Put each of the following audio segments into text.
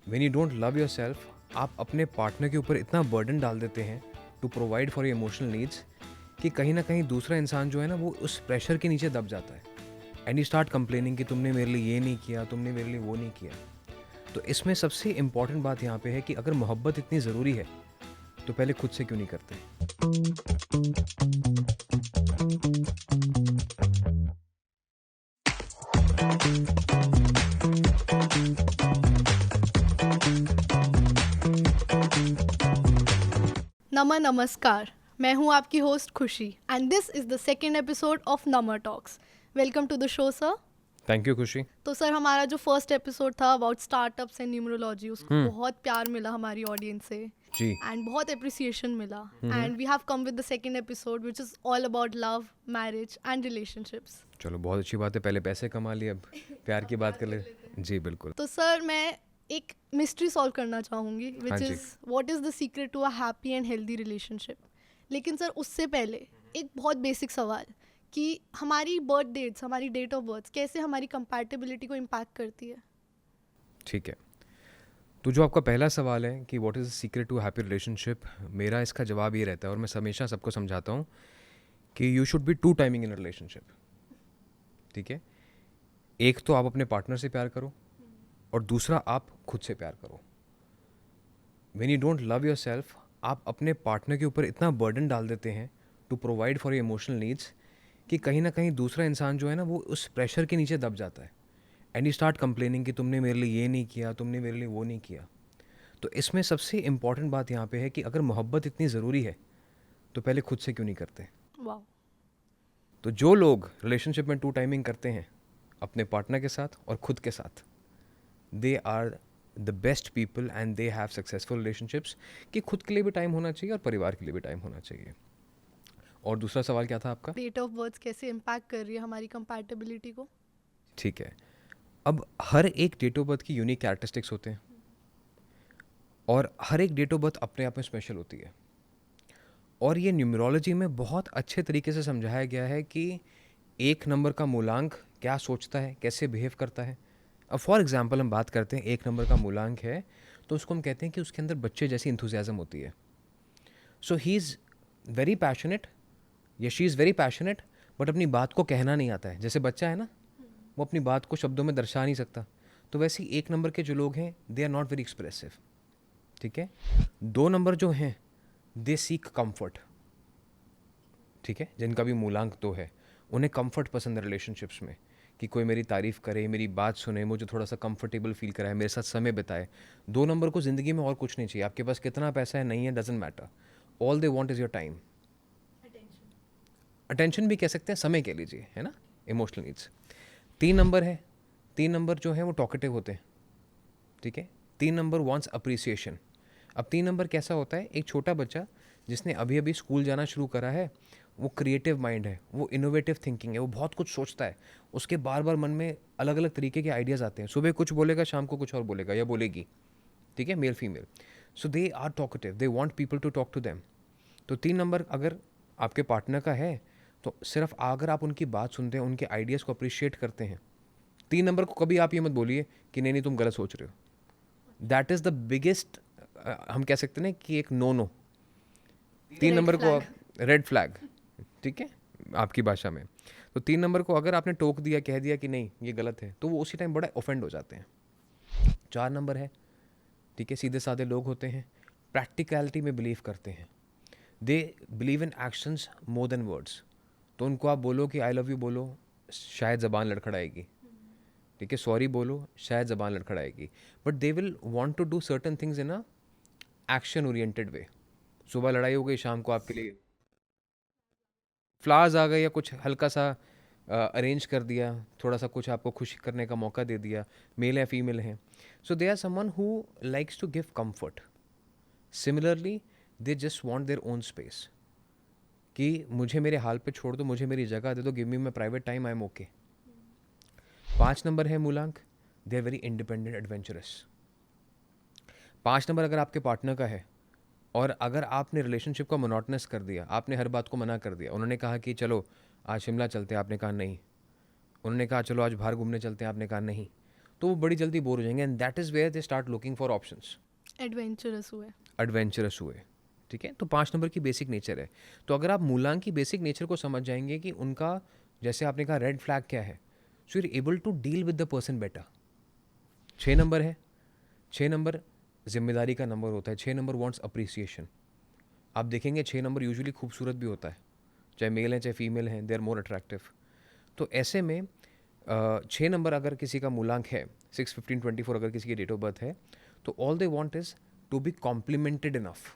When you don't love your self, आप अपने partner के ऊपर इतना बर्डन डाल देते हैं to provide for your emotional needs कि कहीं ना कहीं दूसरा इंसान जो है ना वो उस प्रेशर के नीचे दब जाता है एंड यू स्टार्ट कंप्लेनिंग कि तुमने मेरे लिए ये नहीं किया, तुमने मेरे लिए वो नहीं किया। तो इसमें सबसे इम्पॉर्टेंट बात यहाँ पे है कि अगर मोहब्बत इतनी ज़रूरी है तो पहले खुद से क्यों नहीं करते। नमस्कार। मैं हूं आपकी host Khushi and this is the second episode of नमर talks. Welcome to the show sir. Thank you Khushi. तो सर हमारा जो फर्स्ट एपिसोड था अबाउट स्टार्टअप्स एंड न्यूमरोलॉजी, उसको बहुत प्यार मिला हमारी ऑडियंस से जी। एंड बहुत अप्रिसिएशन मिला and we have come with the second episode which is all about love, marriage and relationships. चलो बहुत अच्छी बात है, पहले पैसे कमा लिए, अब प्यार की बात कर ले। जी बिल्कुल। तो सर मैं एक मिस्ट्री सॉल्व करना चाहूँगी हाँ विच जी। Is what is the secret to a happy and healthy relationship. लेकिन सर उससे पहले एक बहुत बेसिक सवाल कि हमारी बर्थ डेट्स, हमारी डेट ऑफ बर्थ कैसे हमारी कंपैटिबिलिटी को इम्पैक्ट करती है। ठीक है, तो जो आपका पहला सवाल है कि what is the secret to happy relationship, मेरा इसका जवाब ये रहता है और मैं हमेशा सबको समझाता हूँ कि you should be two timing in a relationship. ठीक है, एक तो आप अपने पार्टनर से प्यार करो और दूसरा आप खुद से प्यार करो। When you don't love your self, आप अपने पार्टनर के ऊपर इतना बर्डन डाल देते हैं to provide for your emotional needs कि कहीं ना कहीं दूसरा इंसान जो है ना वो उस प्रेशर के नीचे दब जाता है एंड यू स्टार्ट कंप्लेनिंग कि तुमने मेरे लिए ये नहीं किया, तुमने मेरे लिए वो नहीं किया। तो इसमें सबसे इम्पॉर्टेंट बात यहाँ पे है कि अगर मोहब्बत इतनी ज़रूरी है तो पहले खुद से क्यों नहीं करते। वाह। तो जो लोग रिलेशनशिप में टू टाइमिंग करते हैं अपने पार्टनर के साथ और खुद के साथ, they are the best people and they have successful relationships. कि खुद के लिए भी टाइम होना चाहिए और परिवार के लिए भी टाइम होना चाहिए। और दूसरा सवाल क्या था आपका? डेट ऑफ बर्थ कैसे इम्पैक्ट कर रही है हमारी कंपैटिबिलिटी को। ठीक है, अब हर एक डेट ऑफ बर्थ की यूनिक कैरेक्टरिस्टिक्स होते हैं और हर एक डेट ऑफ बर्थ अपने आप में स्पेशल होती है। और ये न्यूमरोलॉजी में बहुत अच्छे तरीके से समझाया गया है कि एक नंबर का मूलांक क्या सोचता है, कैसे बिहेव करता है। अब फॉर एग्जांपल हम बात करते हैं, एक नंबर का मूलांक है तो उसको हम कहते हैं कि उसके अंदर बच्चे जैसी इंथुजियाज्म होती है। सो ही इज़ वेरी पैशनेट या she is very passionate, but अपनी बात को कहना नहीं आता है। जैसे बच्चा है ना, वो अपनी बात को शब्दों में दर्शा नहीं सकता, तो वैसे ही एक नंबर के जो लोग हैं they are not very expressive. ठीक है, दो नंबर जो हैं दे सीक कंफर्ट। ठीक है, जिनका भी मूलांक दो है उन्हें कंफर्ट पसंद है रिलेशनशिप्स में, कि कोई मेरी तारीफ़ करे, मेरी बात सुने, मुझे थोड़ा सा कंफर्टेबल फील कराए, मेरे साथ समय बिताए। दो नंबर को ज़िंदगी में और कुछ नहीं चाहिए, आपके पास कितना पैसा है नहीं है doesn't matter, all they want is your time. Attention भी कह सकते हैं, समय कह लीजिए, है ना, इमोशनल नीड्स। तीन नंबर है, तीन नंबर जो है वो टॉकेटिव होते हैं। ठीक है, तीन नंबर वांट्स अप्रिसिएशन। अब तीन नंबर कैसा होता है, एक छोटा बच्चा जिसने अभी अभी स्कूल जाना शुरू करा है, वो क्रिएटिव माइंड है, वो इनोवेटिव थिंकिंग है, वो बहुत कुछ सोचता है, उसके बार बार मन में अलग अलग तरीके के आइडियाज़ आते हैं। सुबह कुछ बोलेगा, शाम को कुछ और बोलेगा या बोलेगी। ठीक है, male female. So they are talkative, they want people to talk to them. तो तीन नंबर अगर आपके पार्टनर का है तो सिर्फ अगर आप उनकी बात सुनते हैं, उनके आइडियाज़ को अप्रिशिएट करते हैं, तीन नंबर को कभी आप ये मत बोलिए कि नहीं नहीं तुम गलत सोच रहे हो। दैट इज़ द बिगेस्ट, हम कह सकते हैं ना कि एक नो नो। तीन Red नंबर को flag. रेड फ्लैग, ठीक है, आपकी भाषा में। तो तीन नंबर को अगर आपने टोक दिया, कह दिया कि नहीं ये गलत है, तो वो उसी टाइम बड़ा ऑफेंड हो जाते हैं। चार नंबर है, ठीक है, सीधे साधे लोग होते हैं, प्रैक्टिकलिटी में बिलीव करते हैं, they believe in actions more than words. तो उनको आप बोलो कि आई लव यू बोलो, शायद ज़बान लड़खड़ाएगी। ठीक है, सॉरी बोलो, शायद ज़बान लड़खड़ाएगी, but they will want to do certain things in a action oriented way. सुबह लड़ाई हो गई, शाम को आपके लिए फ्लावर्स आ गए या कुछ हल्का सा अरेंज कर दिया, थोड़ा सा कुछ आपको खुश करने का मौका दे दिया। मेल है फीमेल है, so they are someone who likes to give comfort. Similarly they just want their own space, कि मुझे मेरे हाल पे छोड़ दो, मुझे मेरी जगह दे दो, give me my private time, I am okay. पाँच नंबर है मूलांक, they are very independent adventurous. पाँच नंबर अगर आपके पार्टनर का है और अगर आपने रिलेशनशिप को मोनोटनस कर दिया, आपने हर बात को मना कर दिया, उन्होंने कहा कि चलो आज शिमला चलते हैं, आपने कहा नहीं, उन्होंने कहा चलो आज बाहर घूमने चलते हैं, आपने कहा नहीं, तो वो बड़ी जल्दी बोर हो जाएंगे, and that is where they start looking for options, adventurous हुए। एडवेंचरस हुए। ठीक है, तो 5 नंबर की बेसिक नेचर है। तो अगर आप मूलांक की बेसिक नेचर को समझ जाएंगे कि उनका, जैसे आपने कहा रेड फ्लैग क्या है, so you are able to deal with the person better. 6 नंबर है, 6 नंबर जिम्मेदारी का नंबर होता है। 6 नंबर वांट्स अप्रिसिएशन। आप देखेंगे 6 नंबर यूजुअली खूबसूरत भी होता है, चाहे मेल है चाहे फीमेल हैं, दे आर मोर अट्रैक्टिव। तो ऐसे में 6 नंबर अगर किसी का मूलांक है, 6, 15, 24 अगर किसी की डेट ऑफ बर्थ है, तो all they want is to be complimented enough.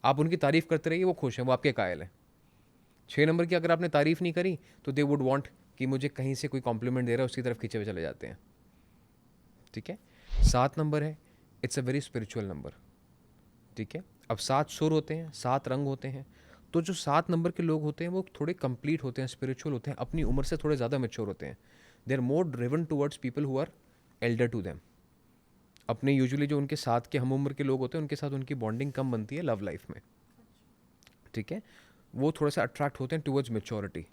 आप उनकी तारीफ़ करते रहिए, वो खुश हैं, वो आपके कायल हैं। 6 नंबर की अगर आपने तारीफ़ नहीं करी तो दे वुड वांट कि मुझे कहीं से कोई कॉम्प्लीमेंट दे रहा है, उसकी तरफ खींचे हुए चले जाते हैं। ठीक है, 7 नंबर है, it's a very spiritual number. ठीक है, अब 7 सुर होते हैं, 7 रंग होते हैं। तो जो 7 नंबर के लोग होते हैं वो थोड़े कंप्लीट होते हैं, स्पिरिचुअल होते हैं, अपनी उम्र से थोड़े ज़्यादा मेच्योर होते हैं। They are more driven towards people who are elder to them. अपने यूजुअली जो उनके साथ के हम उम्र के लोग होते हैं उनके साथ उनकी बॉन्डिंग कम बनती है लव लाइफ में। ठीक है, वो थोड़ा सा अट्रैक्ट होते हैं टूवर्ड्स मेच्योरिटी,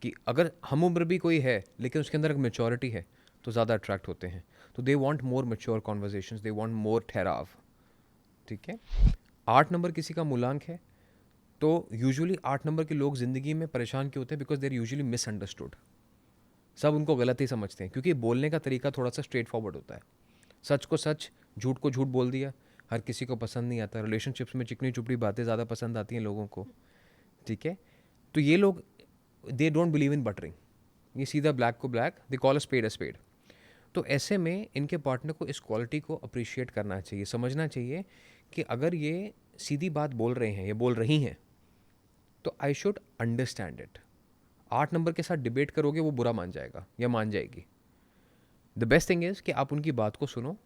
कि अगर हम उम्र भी कोई है लेकिन उसके अंदर मेच्योरिटी है तो ज़्यादा अट्रैक्ट होते हैं। तो they want more mature conversations, they want more ठहराव। ठीक है, 8 नंबर किसी का मूलांक है, तो यूजुअली 8 नंबर के लोग ज़िंदगी में परेशान क्यों होते हैं? Because they are usually misunderstood. सब उनको गलत ही समझते हैं, क्योंकि बोलने का तरीका थोड़ा सा स्ट्रेट फॉरवर्ड होता है। सच को सच, झूठ को झूठ बोल दिया, हर किसी को पसंद नहीं आता। रिलेशनशिप्स में चिकनी चुपड़ी बातें ज़्यादा पसंद आती हैं लोगों को। ठीक है, तो ये लोग they don't believe in buttering, ये सीधा ब्लैक को black, they call a spade a spade. तो ऐसे में इनके पार्टनर को इस क्वालिटी को अप्रिशिएट करना चाहिए, समझना चाहिए कि अगर ये सीधी बात बोल रहे हैं या बोल रही हैं तो I should understand it. 8 number के साथ डिबेट करोगे वो बुरा मान जाएगा या मान जाएगी। द बेस्ट थिंग इज़ कि आप उनकी बात को सुनो,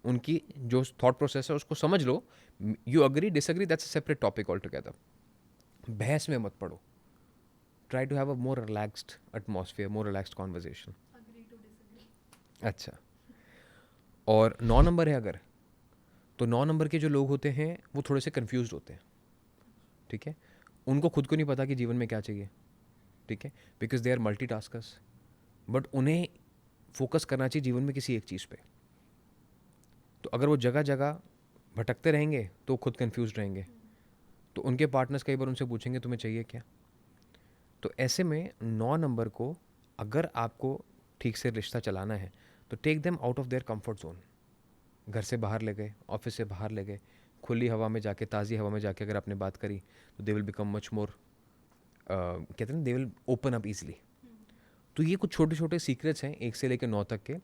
उनकी जो थॉट प्रोसेस है उसको समझ लो। You agree disagree that's a separate topic all together. बहस में मत पड़ो, try to have a more relaxed atmosphere, more relaxed conversation. अच्छा, और 9 नंबर है अगर, तो 9 नंबर के जो लोग होते हैं वो थोड़े से कन्फ्यूज होते हैं। ठीक है, उनको खुद को नहीं पता कि जीवन में क्या चाहिए। ठीक है, because they are multitaskers, but उन्हें फोकस करना चाहिए जीवन में किसी एक चीज़ पे। तो अगर वो जगह जगह भटकते रहेंगे तो खुद कंफ्यूज रहेंगे, तो उनके पार्टनर्स कई बार उनसे पूछेंगे तुम्हें चाहिए क्या। तो ऐसे में 9 नंबर को अगर आपको ठीक से रिश्ता चलाना है तो take them out of their comfort zone. घर से बाहर ले गए, ऑफिस से बाहर ले गए, खुली हवा में जाके, ताज़ी हवा में जाके अगर आपने बात करी तो they will become much more, कहते हैं they will open up easily. तो ये कुछ छोटे छोटे सीक्रेट्स हैं 1 से लेकर 9 तक के।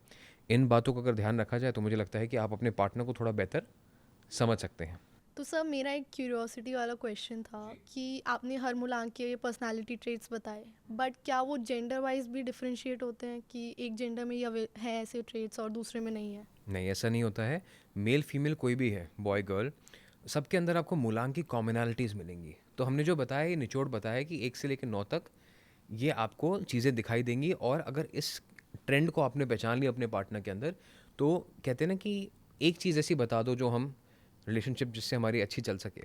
इन बातों को अगर ध्यान रखा जाए तो मुझे लगता है कि आप अपने पार्टनर को थोड़ा बेहतर समझ सकते हैं। तो सर मेरा एक क्यूरियोसिटी वाला क्वेश्चन था कि आपने हर मूलांक के पर्सनालिटी ट्रेट्स बताए, बट क्या वो जेंडर वाइज भी डिफरेंशिएट होते हैं कि एक जेंडर में ये है ऐसे ट्रेट्स और दूसरे में नहीं है? नहीं, ऐसा नहीं होता है। मेल फीमेल कोई भी है, बॉय गर्ल, सबके अंदर आपको मूलांक की कॉमनैलिटीज़ मिलेंगी। तो हमने जो बताया, ये निचोड़ बताया कि 1 से लेकर 9 तक ये आपको चीज़ें दिखाई देंगी। और अगर इस ट्रेंड को आपने पहचान लिया अपने पार्टनर के अंदर, तो कहते हैं ना कि एक चीज़ ऐसी बता दो जो हम रिलेशनशिप जिससे हमारी अच्छी चल सके।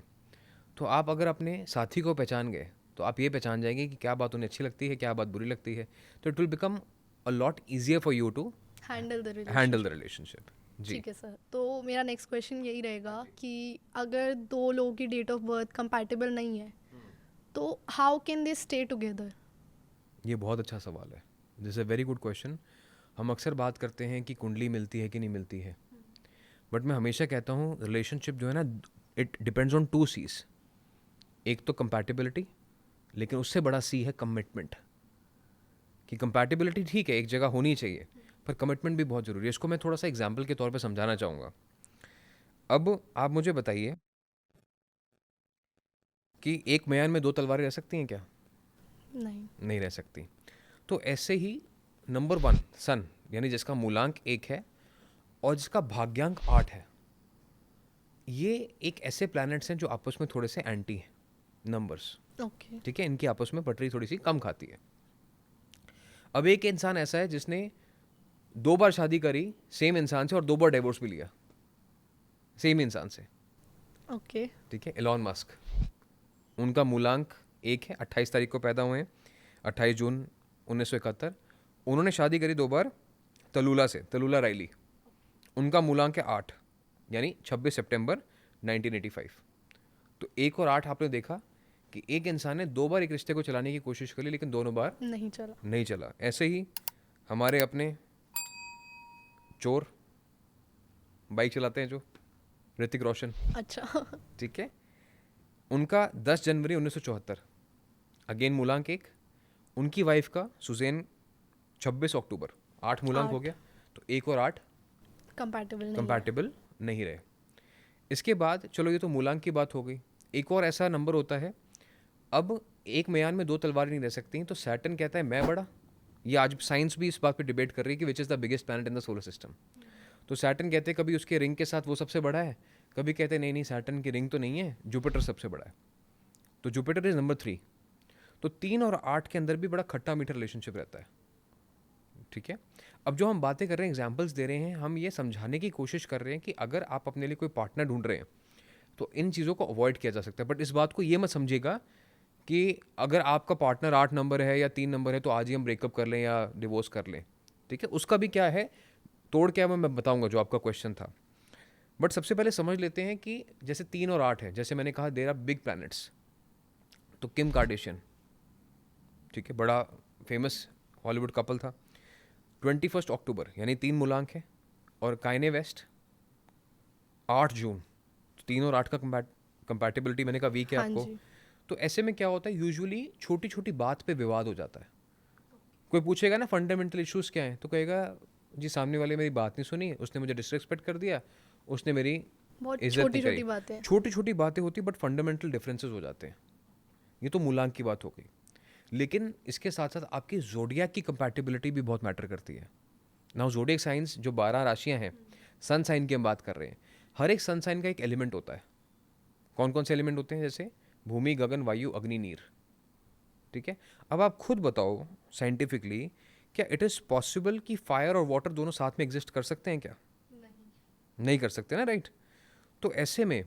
तो आप अगर अपने साथी को पहचान गए तो आप ये पहचान जाएंगे कि क्या बात उन्हें अच्छी लगती है, क्या बात बुरी लगती है। तो it will become a lot easier for you to handle the handle the relationship. Relationship. जी। ठीक है सर, तो मेरा नेक्स्ट क्वेश्चन यही रहेगा कि अगर दो लोगों की डेट ऑफ बर्थ कंपैटिबल नहीं है तो how can they stay together? ये बहुत अच्छा सवाल है, this is a very good question. हम अक्सर बात करते हैं कि कुंडली मिलती है कि नहीं मिलती है, बट मैं हमेशा कहता हूँ रिलेशनशिप जो है ना, इट डिपेंड्स ऑन 2 C's। एक तो कंपैटिबिलिटी, लेकिन उससे बड़ा सी है कमिटमेंट। कि कंपैटिबिलिटी ठीक है, एक जगह होनी चाहिए, पर कमिटमेंट भी बहुत ज़रूरी है। इसको मैं थोड़ा सा एग्जाम्पल के तौर पे समझाना चाहूँगा। अब आप मुझे बताइए कि एक म्यान में 2 तलवारें रह सकती हैं क्या? नहीं। नहीं रह सकती। तो ऐसे ही नंबर 1 सन, यानी जिसका मूलांक 1 है और जिसका भाग्यांक 8 है, ये एक ऐसे प्लैनेट्स हैं जो आपस में थोड़े से एंटी हैं नंबर्स। ओके। ठीक है, इनकी आपस में पटरी थोड़ी सी कम खाती है। अब एक इंसान ऐसा है जिसने 2 बार शादी करी सेम इंसान से और 2 बार डिवोर्स भी लिया सेम इंसान से। ओके। ठीक है, एलॉन मस्क, उनका मूलांक 1 है, 28 तारीख को पैदा हुए हैं, 28 जून 1971। उन्होंने शादी करी 2 बार, तलूला राइली, उनका मूलांक है 8, यानी 26 सितंबर 1985। तो 1 और 8 आपने देखा कि एक इंसान ने 2 बार एक रिश्ते को चलाने की कोशिश करी, लेकिन दोनों बार नहीं चला। ऐसे ही हमारे अपने चोर बाइक चलाते हैं जो, ऋतिक रोशन, अच्छा। ठीक है, उनका 10 जनवरी 1974, अगेन मूलांक 1। उनकी वाइफ का सुजैन 26 अक्टूबर, 8 मूलांक हो गया। तो 1 और 8 कंपैटिबल नहीं रहे। इसके बाद चलो ये तो मूलांक की बात हो गई। एक और ऐसा नंबर होता है, अब एक म्यान में 2 तलवारें नहीं रह सकती, तो सैटर्न कहता है मैं बड़ा। ये आज साइंस भी इस बात पे डिबेट कर रही है कि which is the biggest planet in the solar system. तो सैटर्न कहते हैं कभी उसके रिंग के साथ वो सबसे बड़ा है, कभी कहते हैं नहीं सैटर्न की रिंग तो नहीं है, जुपिटर सबसे बड़ा है। तो जुपिटर इज नंबर 3। तो 3 और 8 के अंदर भी बड़ा खट्टा मीठा रिलेशनशिप रहता है, ठीक है। अब जो हम बातें कर रहे हैं, एग्जाम्पल्स दे रहे हैं, हम ये समझाने की कोशिश कर रहे हैं कि अगर आप अपने लिए कोई पार्टनर ढूंढ रहे हैं तो इन चीज़ों को अवॉइड किया जा सकता है। बट इस बात को ये मत समझिएगा कि अगर आपका पार्टनर 8 नंबर है या 3 नंबर है तो आज ही हम ब्रेकअप कर लें या डिवोर्स कर लें, ठीक है। उसका भी क्या है, तोड़ क्या है मैं बताऊंगा, जो आपका क्वेश्चन था। बट सबसे पहले समझ लेते हैं कि जैसे 3 और 8 है, जैसे मैंने कहा देयर आर बिग प्लैनेट्स। तो किम कार्डेशियन, ठीक है, बड़ा फेमस हॉलीवुड कपल था। 21 अक्टूबर यानी 3 मूलांक है। और काइने वेस्ट 8 जून। तो 3 और 8 का कंपैटिबिलिटी मैंने कहा वीक है आपको। तो ऐसे में क्या होता है, यूजुअली छोटी छोटी बात पे विवाद हो जाता है। कोई पूछेगा ना फंडामेंटल इश्यूज क्या हैं, तो कहेगा जी सामने वाले मेरी बात नहीं सुनी, उसने मुझे डिसरिस्पेक्ट कर दिया, उसने मेरी इज्जत नहीं करी। छोटी छोटी बातें होती बट फंडामेंटल डिफरेंसेस हो जाते हैं। ये तो मूलांक की बात हो गई। लेकिन इसके साथ साथ आपकी जोडियाक की कंपैटिबिलिटी भी बहुत मैटर करती है। नाउ जोडियक साइंस जो 12 राशियां हैं, सन साइन की हम बात कर रहे हैं, हर एक सन साइन का एक एलिमेंट होता है। कौन कौन से एलिमेंट होते हैं, जैसे भूमि, गगन, वायु, अग्नि, नीर, ठीक है। अब आप खुद बताओ साइंटिफिकली, क्या इट इज़ पॉसिबल कि फायर और वाटर दोनों साथ में एग्जिस्ट कर सकते हैं क्या? नहीं कर सकते ना, राइट। तो ऐसे में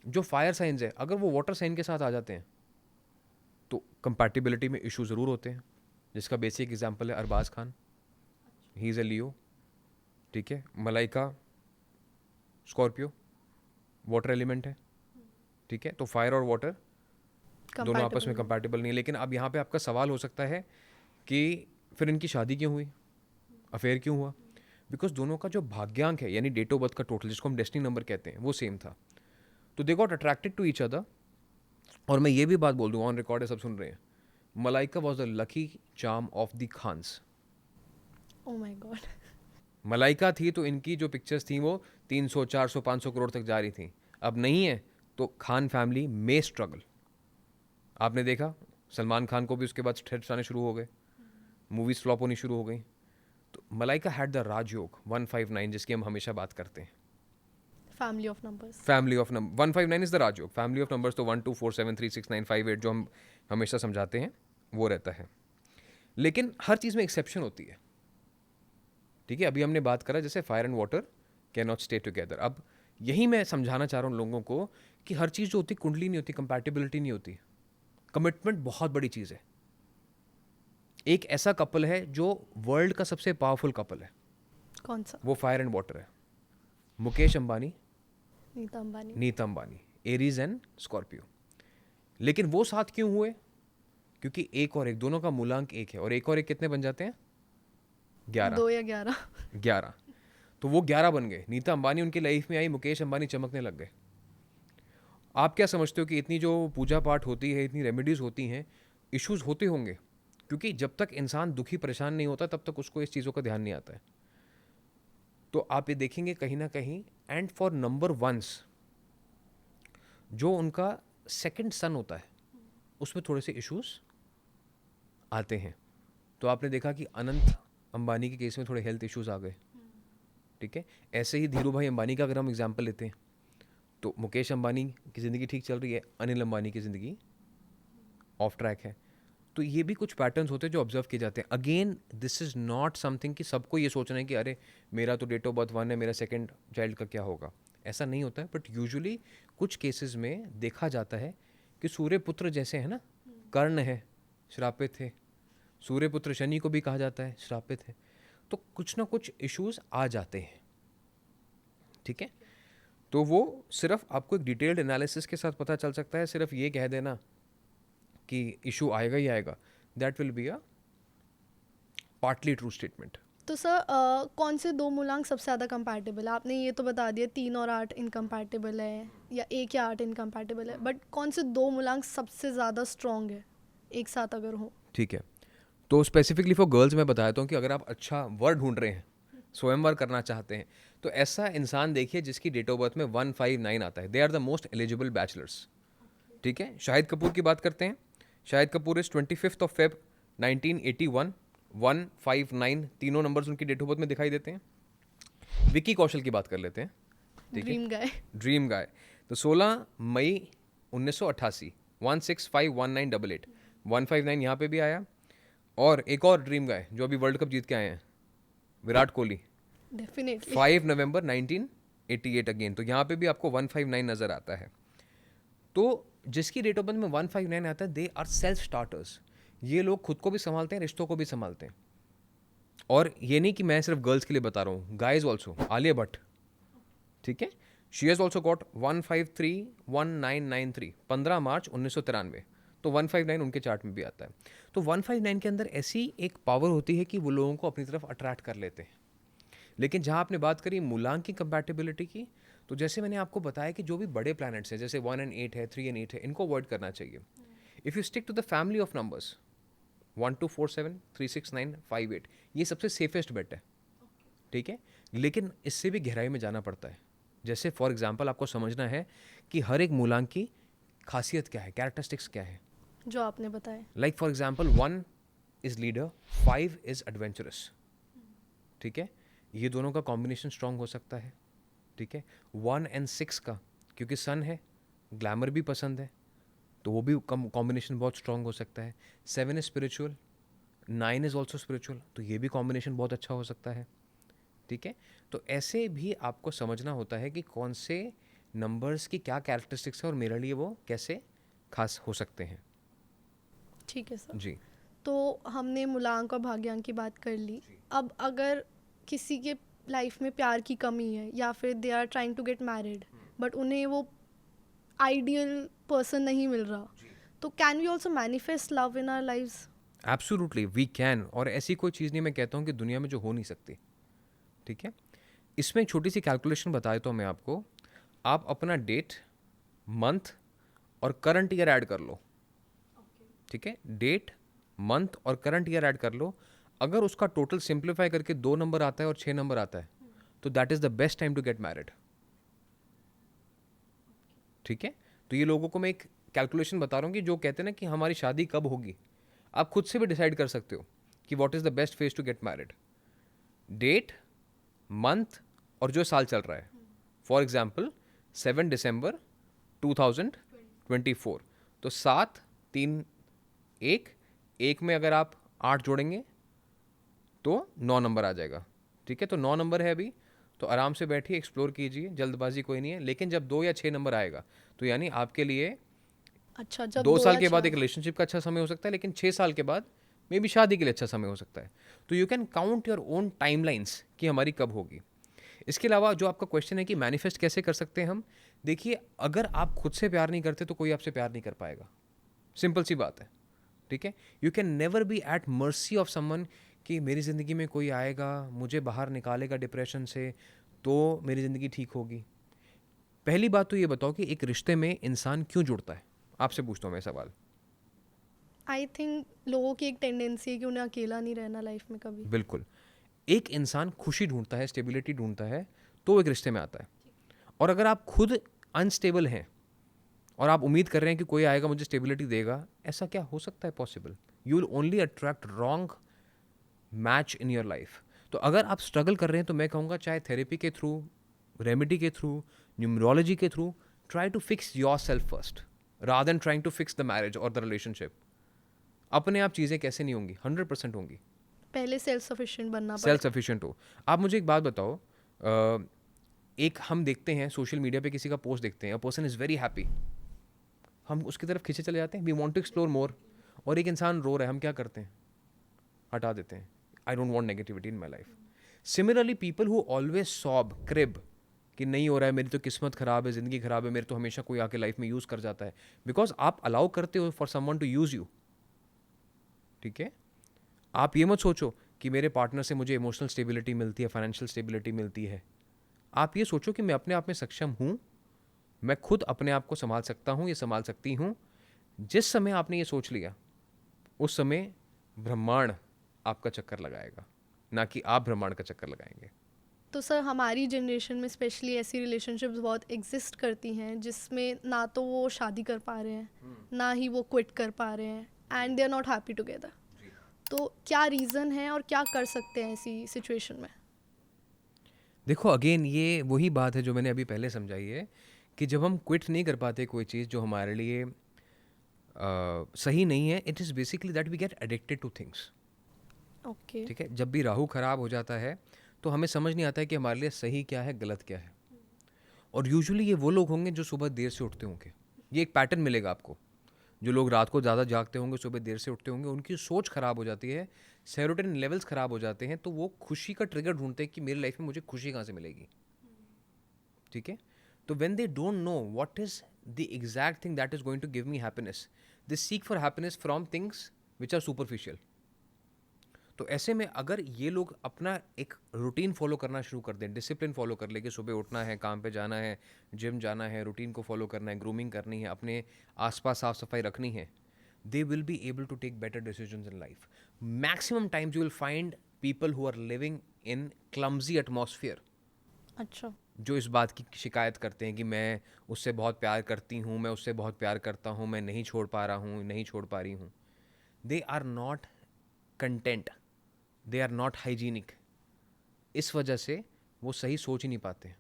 जो फायर साइंस है, अगर वो वाटर साइन के साथ आ जाते हैं तो कंपैटिबिलिटी में इशू ज़रूर होते हैं। जिसका बेसिक एग्जांपल है Arbaaz Khan, he is a Leo, ठीक है। मलाइका स्कॉर्पियो, वाटर एलिमेंट है, ठीक है। तो फायर और वाटर दोनों आपस में कंपैटिबल नहीं है। लेकिन अब यहाँ पे आपका सवाल हो सकता है कि फिर इनकी शादी क्यों हुई, अफेयर क्यों हुआ? बिकॉज दोनों का जो भाग्यांक है, यानी डेट ऑफ बर्थ का टोटल, जिसको हम डेस्टिनी नंबर कहते हैं, वो सेम था। तो they got attracted to each other. और मैं ये भी बात बोल दूँ, ऑन रिकॉर्ड है, सब सुन रहे हैं, Malaika was the lucky charm of the Khans. Oh my god. Malaika थी तो इनकी जो पिक्चर्स थी वो 300, 400, 500 करोड़ तक जा रही थी। अब नहीं है तो खान फैमिली में स्ट्रगल। आपने देखा सलमान खान को भी उसके बाद थ्रेट्स आने शुरू हो गए, मूवीज फ्लॉप होनी शुरू हो गई। तो मलाइका हैड द राजयोग 159, जिसकी हम हमेशा बात करते हैं, family of numbers. 159 is the राजयोग। फैमिली ऑफ नंबर्स तो 1 2 4 7 3 6 9 5 8 जो हम हमेशा समझाते हैं वो रहता है। लेकिन हर चीज़ में एक्सेप्शन होती है, ठीक है। अभी हमने बात करा जैसे fire and water can not stay together. अब यही मैं समझाना चाह रहा हूँ लोगों को कि हर चीज़ जो होती कुंडली नहीं होती, कंपैटिबिलिटी नहीं होती, कमिटमेंट बहुत बड़ी चीज़ है। एक ऐसा कपल है जो वर्ल्ड का सबसे पावरफुल कपल है। कौन सा? वो फायर एंड वाटर है, Mukesh Ambani, Nita Ambani, Aries and Scorpio. लेकिन वो साथ क्यों हुए? क्योंकि 1 और 1 दोनों का मूलांक 1 है, और 1 और 1 कितने बन जाते हैं? 11। 2 या 11। तो वो 11 बन गए। नीता अंबानी उनकी लाइफ में आई, मुकेश अंबानी चमकने लग गए। आप क्या समझते हो कि इतनी जो पूजा पाठ होती है, इतनी रेमेडीज होती हैं, इश्यूज होते होंगे? क्योंकि जब तक इंसान दुखी परेशान नहीं होता तब तक उसको इस चीज़ों का ध्यान नहीं आता है। तो आप ये देखेंगे कहीं ना कहीं, एंड फॉर नंबर वंस जो उनका सेकंड सन होता है उसमें थोड़े से इश्यूज आते हैं। तो आपने देखा कि अनंत अंबानी के केस में थोड़े हेल्थ इश्यूज आ गए, ठीक है। ऐसे ही धीरू भाई अंबानी का अगर हम एग्जाम्पल लेते हैं तो मुकेश अंबानी की ज़िंदगी ठीक चल रही है, अनिल अंबानी की ज़िंदगी ऑफ ट्रैक है। तो ये भी कुछ पैटर्न्स होते हैं जो ऑब्जर्व किए जाते हैं। Again this is not something कि सबको ये सोचना है कि अरे मेरा तो डेट ऑफ बर्थ 1 है, मेरा सेकंड चाइल्ड का क्या होगा, ऐसा नहीं होता है। बट यूजुअली कुछ केसेस में देखा जाता है कि सूर्यपुत्र जैसे है ना, कर्ण है, श्रापित है। सूर्यपुत्र शनि को भी कहा जाता है, श्रापित है। तो कुछ ना कुछ इश्यूज आ जाते हैं, ठीक है। तो वो सिर्फ आपको एक डिटेल्ड एनालिसिस के साथ पता चल सकता है। सिर्फ ये कह देना कि इशू आएगा ही आएगा, that will be a partly true statement. तो सर कौन से दो मूलांक सबसे ज़्यादा कंपैटिबल है? आपने ये तो बता दिया 3 और 8 इनकम्पैटिबल है या 1 या 8 इनकम्पैटिबल है, बट कौन से दो मूलांक सबसे ज़्यादा स्ट्रॉन्ग है एक साथ अगर हो? ठीक है, तो स्पेसिफिकली फॉर गर्ल्स मैं बताता हूँ कि अगर आप अच्छा वर ढूंढ रहे हैं, स्वयंवर करना चाहते हैं, तो ऐसा इंसान देखिए जिसकी डेट ऑफ बर्थ में 159 आता है। They are the most eligible bachelors, ठीक है। शाहिद कपूर की बात करते हैं। Shahid Kapoor is 25 of Feb 1981, 159, तीनों नंबर्स उनकी डेट ऑफ बर्थ में दिखाई देते हैं। विक्की कौशल की बात कर लेते हैं, ठीक है, ड्रीम गाय। ड्रीम गाय। तो 16 मई 1988, 1651988, 159 यहाँ पे भी आया। और एक और ड्रीम गाय जो अभी वर्ल्ड कप जीत के आए हैं, विराट कोहली, डेफिनेटली। 5 नवंबर 1988 अगेन, तो यहाँ पे भी आपको 159 नजर आता है। तो जिसकी डेट ऑफ बर्थ में 159 आता है, दे आर सेल्फ स्टार्टर्स। ये लोग खुद को भी संभालते हैं, रिश्तों को भी संभालते हैं। और ये नहीं कि मैं सिर्फ गर्ल्स के लिए बता रहा हूँ, गाइज ऑल्सो। आलिया भट्ट, ठीक है, शी हैज ऑल्सो गॉट 1531993, 15 मार्च 1993, तो 159 उनके चार्ट में भी आता है। तो 159 के अंदर ऐसी एक पावर होती है कि वो लोगों को अपनी तरफ अट्रैक्ट कर लेते हैं। लेकिन जहाँ आपने बात करी मूलांक की कंपैटिबिलिटी की, तो जैसे मैंने आपको बताया कि जो भी बड़े प्लैनेट्स हैं, जैसे 1 and 8 है, 3 and 8 है, इनको अवॉइड करना चाहिए। If you stick to the family of numbers 1 2 4 7 3 6 9 5 8, ये सबसे सेफेस्ट बेट है, ठीक है। लेकिन इससे भी गहराई में जाना पड़ता है। जैसे फॉर एग्जाम्पल आपको समझना है कि हर एक मूलांक की खासियत क्या है, कैरेक्टरिस्टिक्स क्या है। जो आपने बताया। Like for example 1 is leader, 5 is adventurous, ठीक है। ये दोनों का कॉम्बिनेशन स्ट्रांग हो सकता है, ठीक है। 1 and 6 का, क्योंकि सन है, ग्लैमर भी पसंद है, तो वो भी कॉम्बिनेशन बहुत स्ट्रांग हो सकता है। 7 is spiritual, 9 is also spiritual, तो ये भी कॉम्बिनेशन बहुत अच्छा हो सकता है, ठीक है। तो ऐसे भी आपको समझना होता है कि कौन से नंबर्स की क्या कैरेक्टरिस्टिक्स है और मेरे लिए वो कैसे खास हो सकते हैं। ठीक है सर। जी, तो हमने मूलांक और भाग्यांक की बात कर ली। अब अगर किसी के लाइफ में प्यार की कमी है या फिर they are trying to get married but उन्हें वो आइडियल पर्सन नहीं मिल रहा, तो can we also manifest love in our lives? Absolutely we can. और ऐसी कोई चीज़ नहीं मैं कहता हूँ कि दुनिया में जो हो नहीं सकती, ठीक है। इसमें एक छोटी सी कैलकुलेशन बताए तो मैं आपको, आप अपना डेट, मंथ और करंट ईयर ऐड कर लो, ठीक है। डेट, मंथ और करंट ईयर ऐड कर लो। अगर उसका टोटल सिंप्लीफाई करके 2 नंबर आता है और 6 नंबर आता है, तो that is the best time to get married, ठीक है। तो ये लोगों को मैं एक कैलकुलेशन बता रहा हूँ कि जो कहते हैं ना कि हमारी शादी कब होगी, आप खुद से भी डिसाइड कर सकते हो कि what is the best phase to get married. Date, month और जो साल चल रहा है, फॉर एग्जाम्पल 7 दिसंबर 2024, तो 7 3 1 1 में अगर आप 8 जोड़ेंगे तो 9 नंबर आ जाएगा, ठीक है। तो 9 नंबर है अभी, तो आराम से बैठिए, एक्सप्लोर कीजिए, जल्दबाजी कोई नहीं है। लेकिन जब 2 या 6 नंबर आएगा, तो यानी आपके लिए अच्छा, जब 2 साल या के बाद छह- एक रिलेशनशिप का अच्छा समय हो सकता है, लेकिन 6 साल के बाद मे बी शादी के लिए अच्छा समय हो सकता है। तो you can count your own timelines कि हमारी कब होगी। इसके अलावा जो आपका क्वेश्चन है कि मैनिफेस्ट कैसे कर सकते हैं हम, देखिए अगर आप खुद से प्यार नहीं करते तो कोई आपसे प्यार नहीं कर पाएगा, सिंपल सी बात है, ठीक है। You can never be at mercy of someone कि मेरी ज़िंदगी में कोई आएगा, मुझे बाहर निकालेगा डिप्रेशन से, तो मेरी ज़िंदगी ठीक होगी। पहली बात तो ये बताओ कि एक रिश्ते में इंसान क्यों जुड़ता है, आपसे पूछता हूँ मैं सवाल। आई थिंक लोगों की एक टेंडेंसी है कि उन्हें अकेला नहीं रहना लाइफ में कभी। बिल्कुल, एक इंसान खुशी ढूंढता है, स्टेबिलिटी ढूंढता है, तो वो एक रिश्ते में आता है। और अगर आप खुद अनस्टेबल हैं और आप उम्मीद कर रहे हैं कि कोई आएगा मुझे स्टेबिलिटी देगा, ऐसा क्या हो सकता है possible? You will only attract wrong match in your life. तो अगर आप स्ट्रगल कर रहे हैं तो मैं कहूँगा चाहे थेरेपी के थ्रू, रेमेडी के थ्रू, न्यूमरोलॉजी के through, try to fix yourself first rather than trying to fix the marriage और द रिलेशनशिप। अपने आप चीज़ें कैसे नहीं होंगी, 100% होंगी। पहले सेल्फ सफिशिएंट बनना सेल्फ सफिशिएंट हो। आप मुझे एक बात बताओ, एक हम देखते हैं सोशल मीडिया पे किसी का पोस्ट देखते हैं, a person is very happy, हम उसकी तरफ खींचे चले जाते हैं, we want to explore more. और एक इंसान रो रहा है, हम क्या करते हैं? हटा देते हैं। आई don't want negativity in my life. Similarly people who always sob crib कि नहीं हो रहा है, मेरी तो किस्मत खराब है, ज़िंदगी खराब है, मेरे तो हमेशा कोई आके लाइफ में यूज़ कर जाता है, बिकॉज आप अलाउ करते हो for someone to use you. ठीक है, आप ये मत सोचो कि मेरे पार्टनर से मुझे इमोशनल स्टेबिलिटी मिलती है, फाइनेंशियल स्टेबिलिटी मिलती है. आप ये सोचो कि मैं अपने आप में सक्षम हूँ, मैं खुद अपने आप को संभाल सकता हूँ, ये संभाल सकती हूँ. जिस समय आपने ये सोच लिया, उस समय ब्रह्मांड आपका चक्कर लगाएगा, ना कि आप ब्रह्मांड का चक्कर लगाएंगे. तो सर हमारी जनरेशन में स्पेशली ऐसी रिलेशनशिप्स बहुत एग्जिस्ट करती हैं जिसमें ना तो वो शादी कर पा रहे हैं, ना ही वो क्विट कर पा रहे हैं, and they are not happy together. तो क्या रीज़न है और क्या कर सकते हैं ऐसी सिचुएशन में? देखो अगेन ये वही बात है जो मैंने अभी पहले समझाई है कि जब हम क्विट नहीं कर पाते कोई चीज़ जो हमारे लिए सही नहीं है, it is basically that we get addicted to things. Okay. ठीक है, जब भी राहु खराब हो जाता है तो हमें समझ नहीं आता है कि हमारे लिए सही क्या है, गलत क्या है. और यूजुअली ये वो लोग होंगे जो सुबह देर से उठते होंगे. ये एक पैटर्न मिलेगा आपको. जो लोग रात को ज़्यादा जागते होंगे, सुबह देर से उठते होंगे, उनकी सोच खराब हो जाती है, सेरोटोनिन लेवल्स खराब हो जाते हैं, तो वो खुशी का ट्रिगर ढूंढते हैं कि मेरी लाइफ में मुझे खुशी कहाँ से मिलेगी. ठीक है, तो when they don't know what is the exact thing that is going to give me happiness, they seek for happiness from things which are superficial. तो ऐसे में अगर ये लोग अपना एक रूटीन फॉलो करना शुरू कर दें, डिसिप्लिन फॉलो कर ले कि सुबह उठना है, काम पे जाना है, जिम जाना है, रूटीन को फॉलो करना है, ग्रूमिंग करनी है, अपने आसपास साफ सफाई रखनी है, they will be able to take better decisions in life. Maximum times you will find people who are living in clumsy atmosphere, अच्छा. जो इस बात की शिकायत करते हैं कि मैं उससे बहुत प्यार करती हूँ, मैं उससे बहुत प्यार करता हूँ, मैं नहीं छोड़ पा रहा हूँ, नहीं छोड़ पा रही हूँ. They are not content, they are not hygienic. इस वजह से वो सही सोच ही नहीं पाते.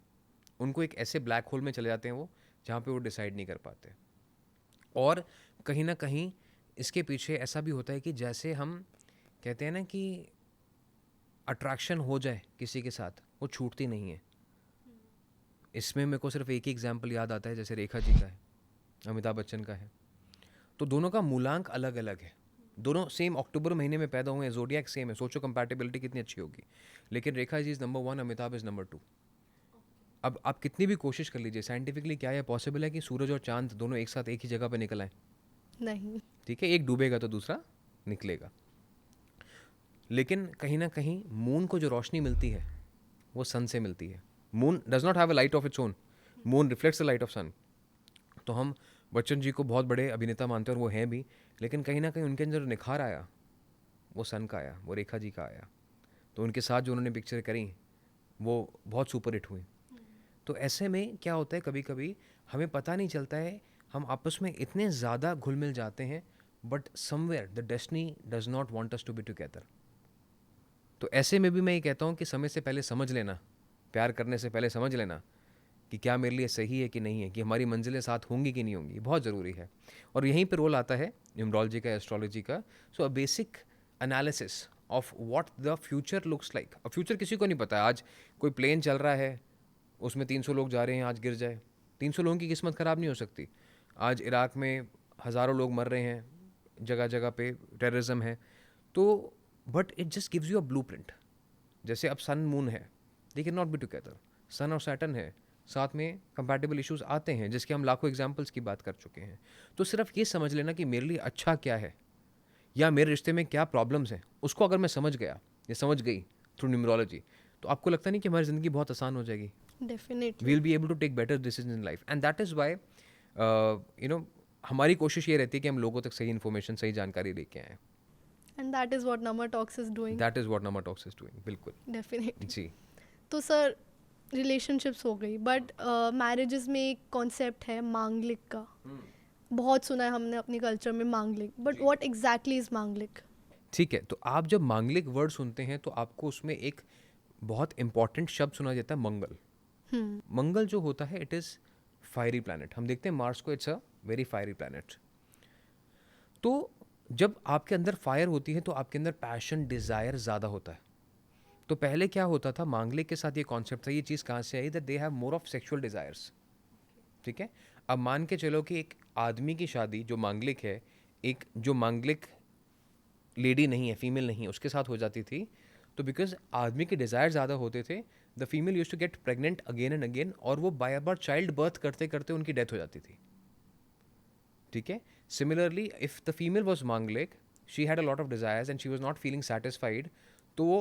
उनको एक ऐसे ब्लैक होल में चले जाते हैं वो, जहाँ पे वो डिसाइड नहीं कर पाते. और कहीं ना कहीं इसके पीछे ऐसा भी होता है कि जैसे हम कहते हैं ना कि अट्रैक्शन हो जाए किसी के साथ, वो छूटती नहीं है. इसमें मेरे को सिर्फ एक ही एग्जांपल याद आता है, जैसे रेखा जी का है, अमिताभ बच्चन का है. तो दोनों का मूलांक अलग अलग है. दोनों सेम अक्टूबर महीने में पैदा हुए हैं, जोडियाक सेम है, सोचो कंपैटिबिलिटी कितनी अच्छी होगी. लेकिन Rekha ji is number 1, Amitabh is number 2. अब आप कितनी भी कोशिश कर लीजिए, साइंटिफिकली क्या यह पॉसिबल है कि सूरज और चांद दोनों एक साथ एक ही जगह पर निकल आए? नहीं. ठीक है, एक डूबेगा तो दूसरा निकलेगा. लेकिन कहीं ना कहीं मून को जो रोशनी मिलती है वो सन से मिलती है. Moon does not have a light of its own, moon reflects the light of sun. तो हम बच्चन जी को बहुत बड़े अभिनेता मानते हैं और वो हैं भी, लेकिन कहीं ना कहीं उनके अंदर निखार आया वो सन का आया, वो रेखा जी का आया. तो उनके साथ जो उन्होंने पिक्चर करी वो बहुत सुपर हिट हुई. तो ऐसे में क्या होता है, कभी कभी हमें पता नहीं चलता है, हम आपस में इतने ज़्यादा घुल मिल जाते हैं, but somewhere the destiny does not want us to be together. तो ऐसे में भी मैं ये कहता हूँ कि समय से पहले समझ लेना, प्यार करने से पहले समझ लेना कि क्या मेरे लिए सही है कि नहीं है, कि हमारी मंजिलें साथ होंगी कि नहीं होंगी. ये बहुत ज़रूरी है. और यहीं पे रोल आता है न्यूमरोलॉजी का, एस्ट्रोलॉजी का. So a basic analysis of what the future looks like. अब फ्यूचर किसी को नहीं पता है. आज कोई प्लेन चल रहा है, उसमें 300 लोग जा रहे हैं, आज गिर जाए, 300 लोगों की किस्मत ख़राब नहीं हो सकती. आज इराक़ में हज़ारों लोग मर रहे हैं, जगह जगह पे टेररिज्म है. तो but it just gives you a blueprint. जैसे अब सन मून है, they can not be together. Sun और सैटर्न है, साथ में कंपैटिबल इश्यूज आते हैं, जिसके हम लाखों एग्जाम्पल्स की बात कर चुके हैं. तो सिर्फ ये समझ लेना कि मेरे लिए अच्छा क्या है या मेरे रिश्ते में क्या प्रॉब्लम्स हैं, उसको अगर मैं समझ गया या समझ गई थ्रू न्यूमरोलॉजी, तो आपको लगता नहीं कि हमारी ज़िंदगी बहुत आसान हो जाएगी. Definitely. We will be able to take better decision in life. And that is why हमारी कोशिश ये रहती है कि हम लोगों तक सही इन्फॉर्मेशन, सही जानकारी लेके आएँ. एंड दैट इज़ व्हाट नमा talks is doing. That is what नमा टॉक्स इज डूइंग. बिल्कुल डेफिनेटली. जी. तो सर रिलेशनशिप्स हो गई, बट मैरिजेस में एक कॉन्सेप्ट है मांगलिक का. बहुत सुना है हमने अपने कल्चर में मांगलिक, बट व्हाट एग्जैक्टली इज मांगलिक? ठीक है, तो आप जब मांगलिक वर्ड सुनते हैं तो आपको उसमें एक बहुत इंपॉर्टेंट शब्द सुना जाता है, मंगल. मंगल जो होता है, इट इज़ फायरी प्लैनेट. हम देखते हैं मार्स को, it's a very fiery planet. तो जब आपके अंदर फायर होती है तो आपके अंदर पैशन, डिज़ायर ज़्यादा होता है. तो पहले क्या होता था, मांगलिक के साथ ये कॉन्सेप्ट था, ये चीज़ कहाँ से आई, that they have more of sexual desires. ठीक है, अब मान के चलो कि एक आदमी की शादी जो मांगलिक है, एक जो मांगलिक लेडी नहीं है, फीमेल नहीं है, उसके साथ हो जाती थी, तो बिकॉज आदमी के डिज़ायर ज़्यादा होते थे, the female use to get pregnant again and again, और वो बाय बार चाइल्ड बर्थ करते करते उनकी डेथ हो जाती थी. ठीक है. Similarly if the female was manglik, she had a lot of desires and she was not feeling satisfied, तो वो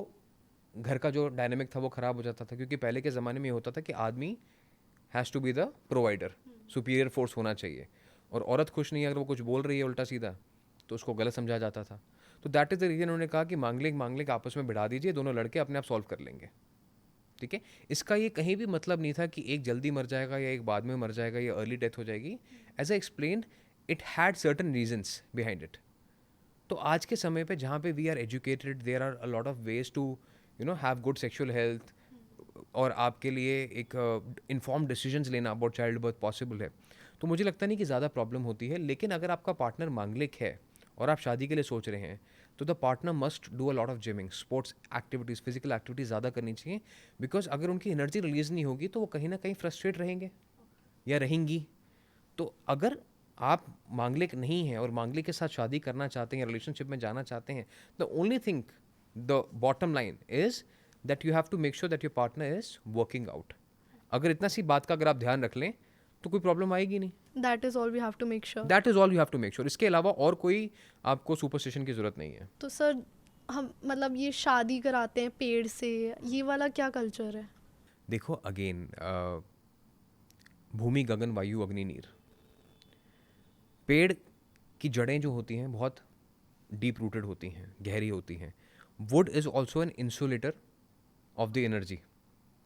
घर का जो डायनेमिक था वो ख़राब हो जाता था. क्योंकि पहले के ज़माने में ये होता था कि आदमी has to be the provider, superior force होना चाहिए, और औरत खुश नहीं है अगर वो कुछ बोल रही है उल्टा सीधा तो उसको गलत समझा जाता था. तो दैट इज़ द रीज़न उन्होंने कहा कि मांगलिक मांगलिक आपस में बिठा दीजिए, दोनों लड़के अपने आप सॉल्व कर लेंगे. ठीक है. इसका ये कहीं भी मतलब नहीं था कि एक जल्दी मर जाएगा या एक बाद में मर जाएगा या अर्ली डेथ हो जाएगी. As I explained, it had certain reasons behind it. तो आज के समय पे जहाँ पे we are educated, there are a lot of ways to have good sexual health, और आपके लिए एक इन्फॉर्म डिसीजंस लेना अबाउट चाइल्ड बर्थ पॉसिबल है. तो मुझे लगता नहीं कि ज़्यादा प्रॉब्लम होती है. लेकिन अगर आपका पार्टनर मांगलिक है और आप शादी के लिए सोच रहे हैं, तो the partner must do a lot of gymming, sports activities, physical activities ज़्यादा करनी चाहिए. बिकॉज अगर उनकी एनर्जी रिलीज नहीं होगी तो वो कहीं ना कहीं फ्रस्ट्रेट रहेंगे या रहेंगी. तो अगर आप मांगलिक नहीं हैं और मांगलिक के साथ शादी करना चाहते हैं या रिलेशनशिप में जाना चाहते हैं, the only thing, the bottom line is that you have to make sure that your partner is working out. अगर इतना सी बात का अगर आप ध्यान रख लें तो कोई प्रॉब्लम आएगी नहीं. That is all we have to make sure. That is all you have to make sure. इसके अलावा और कोई आपको सुपरस्टिशन की ज़रूरत नहीं है. तो सर, हम मतलब ये शादी कराते हैं पेड़ से, ये वाला क्या कल्चर है? देखो अगेन, भूमि गगन वायु अग्नि नीर, पेड़ की जड़ें जो होती हैं बहुत डीप रूटेड होती हैं, गहरी होती हैं. Would is also an insulator of the energy.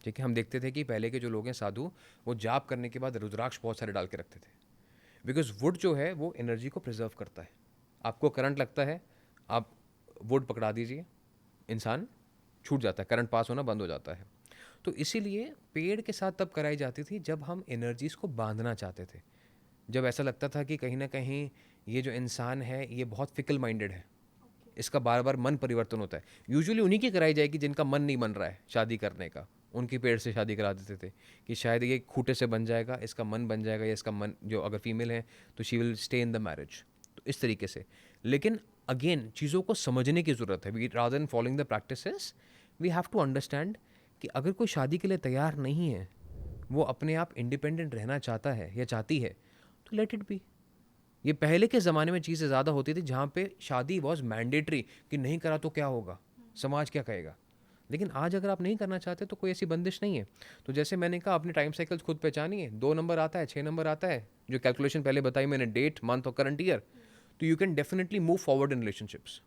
ठीक है. हम देखते थे कि पहले के जो लोग हैं साधु, वो जाप करने के बाद रुद्राक्ष बहुत सारे डाल के रखते थे. बिकॉज वुड जो है वो एनर्जी को प्रिजर्व करता है. आपको करंट लगता है, आप वुड पकड़ा दीजिए, इंसान छूट जाता है, करंट पास होना बंद हो जाता है. तो इसीलिए पेड़ के साथ तब कराई जाती थी जब हम एनर्जीज़ को बांधना चाहते थे, जब ऐसा लगता था कि कहीं ना कहीं ये जो इंसान है ये बहुत फिकल माइंडेड है, इसका बार बार मन परिवर्तन होता है. यूजुअली उन्हीं की कराई जाएगी जिनका मन नहीं बन रहा है शादी करने का, उनकी पेड़ से शादी करा देते थे कि शायद ये खूटे से बन जाएगा, इसका मन बन जाएगा, या इसका मन जो अगर फीमेल है तो she will stay in the marriage. तो इस तरीके से. लेकिन अगेन चीज़ों को समझने की ज़रूरत है. We rather than following the practices, we have to understand कि अगर कोई शादी के लिए तैयार नहीं है, वो अपने आप इंडिपेंडेंट रहना चाहता है या चाहती है, तो लेट इट बी. ये पहले के ज़माने में चीज़ें ज़्यादा होती थी जहाँ पे शादी वॉज मैंडेटरी, कि नहीं करा तो क्या होगा, समाज क्या कहेगा. लेकिन आज अगर आप नहीं करना चाहते तो कोई ऐसी बंदिश नहीं है. तो जैसे मैंने कहा, अपने टाइम साइकिल्स खुद पहचानिए. 2 नंबर आता है, 6 नंबर आता है, जो कैलकुलेशन पहले बताई मैंने, डेट, मंथ और करंट ईयर, तो you can definitely move forward in relationships.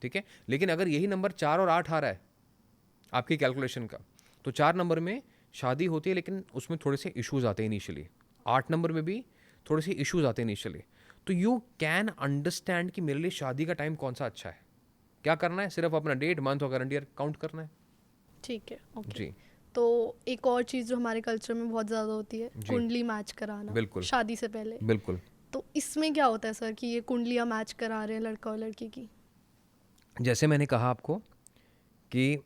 ठीक है. लेकिन अगर यही नंबर 4 और 8 आ रहा है आपकी कैलकुलेशन का, तो 4 नंबर में शादी होती है लेकिन उसमें थोड़े से इश्यूज आते हैं इनिशियली. 8 नंबर में भी थोड़े से इश्यूज आते हैं इनिशियली. तो यू कैन अंडरस्टैंड कि मेरे लिए शादी का टाइम कौन सा अच्छा है, क्या करना है. सिर्फ अपना डेट, मंथ और करंट ईयर काउंट करना है. ठीक है. ओके. जी. तो एक और चीज़ जो हमारे कल्चर में बहुत ज़्यादा होती है, जी. कुंडली मैच कराना. बिल्कुल. शादी से पहले. बिल्कुल. तो इसमें क्या होता है सर कि ये कुंडलियाँ मैच करा रहे हैं लड़का और लड़की की? जैसे मैंने कहा आपको कि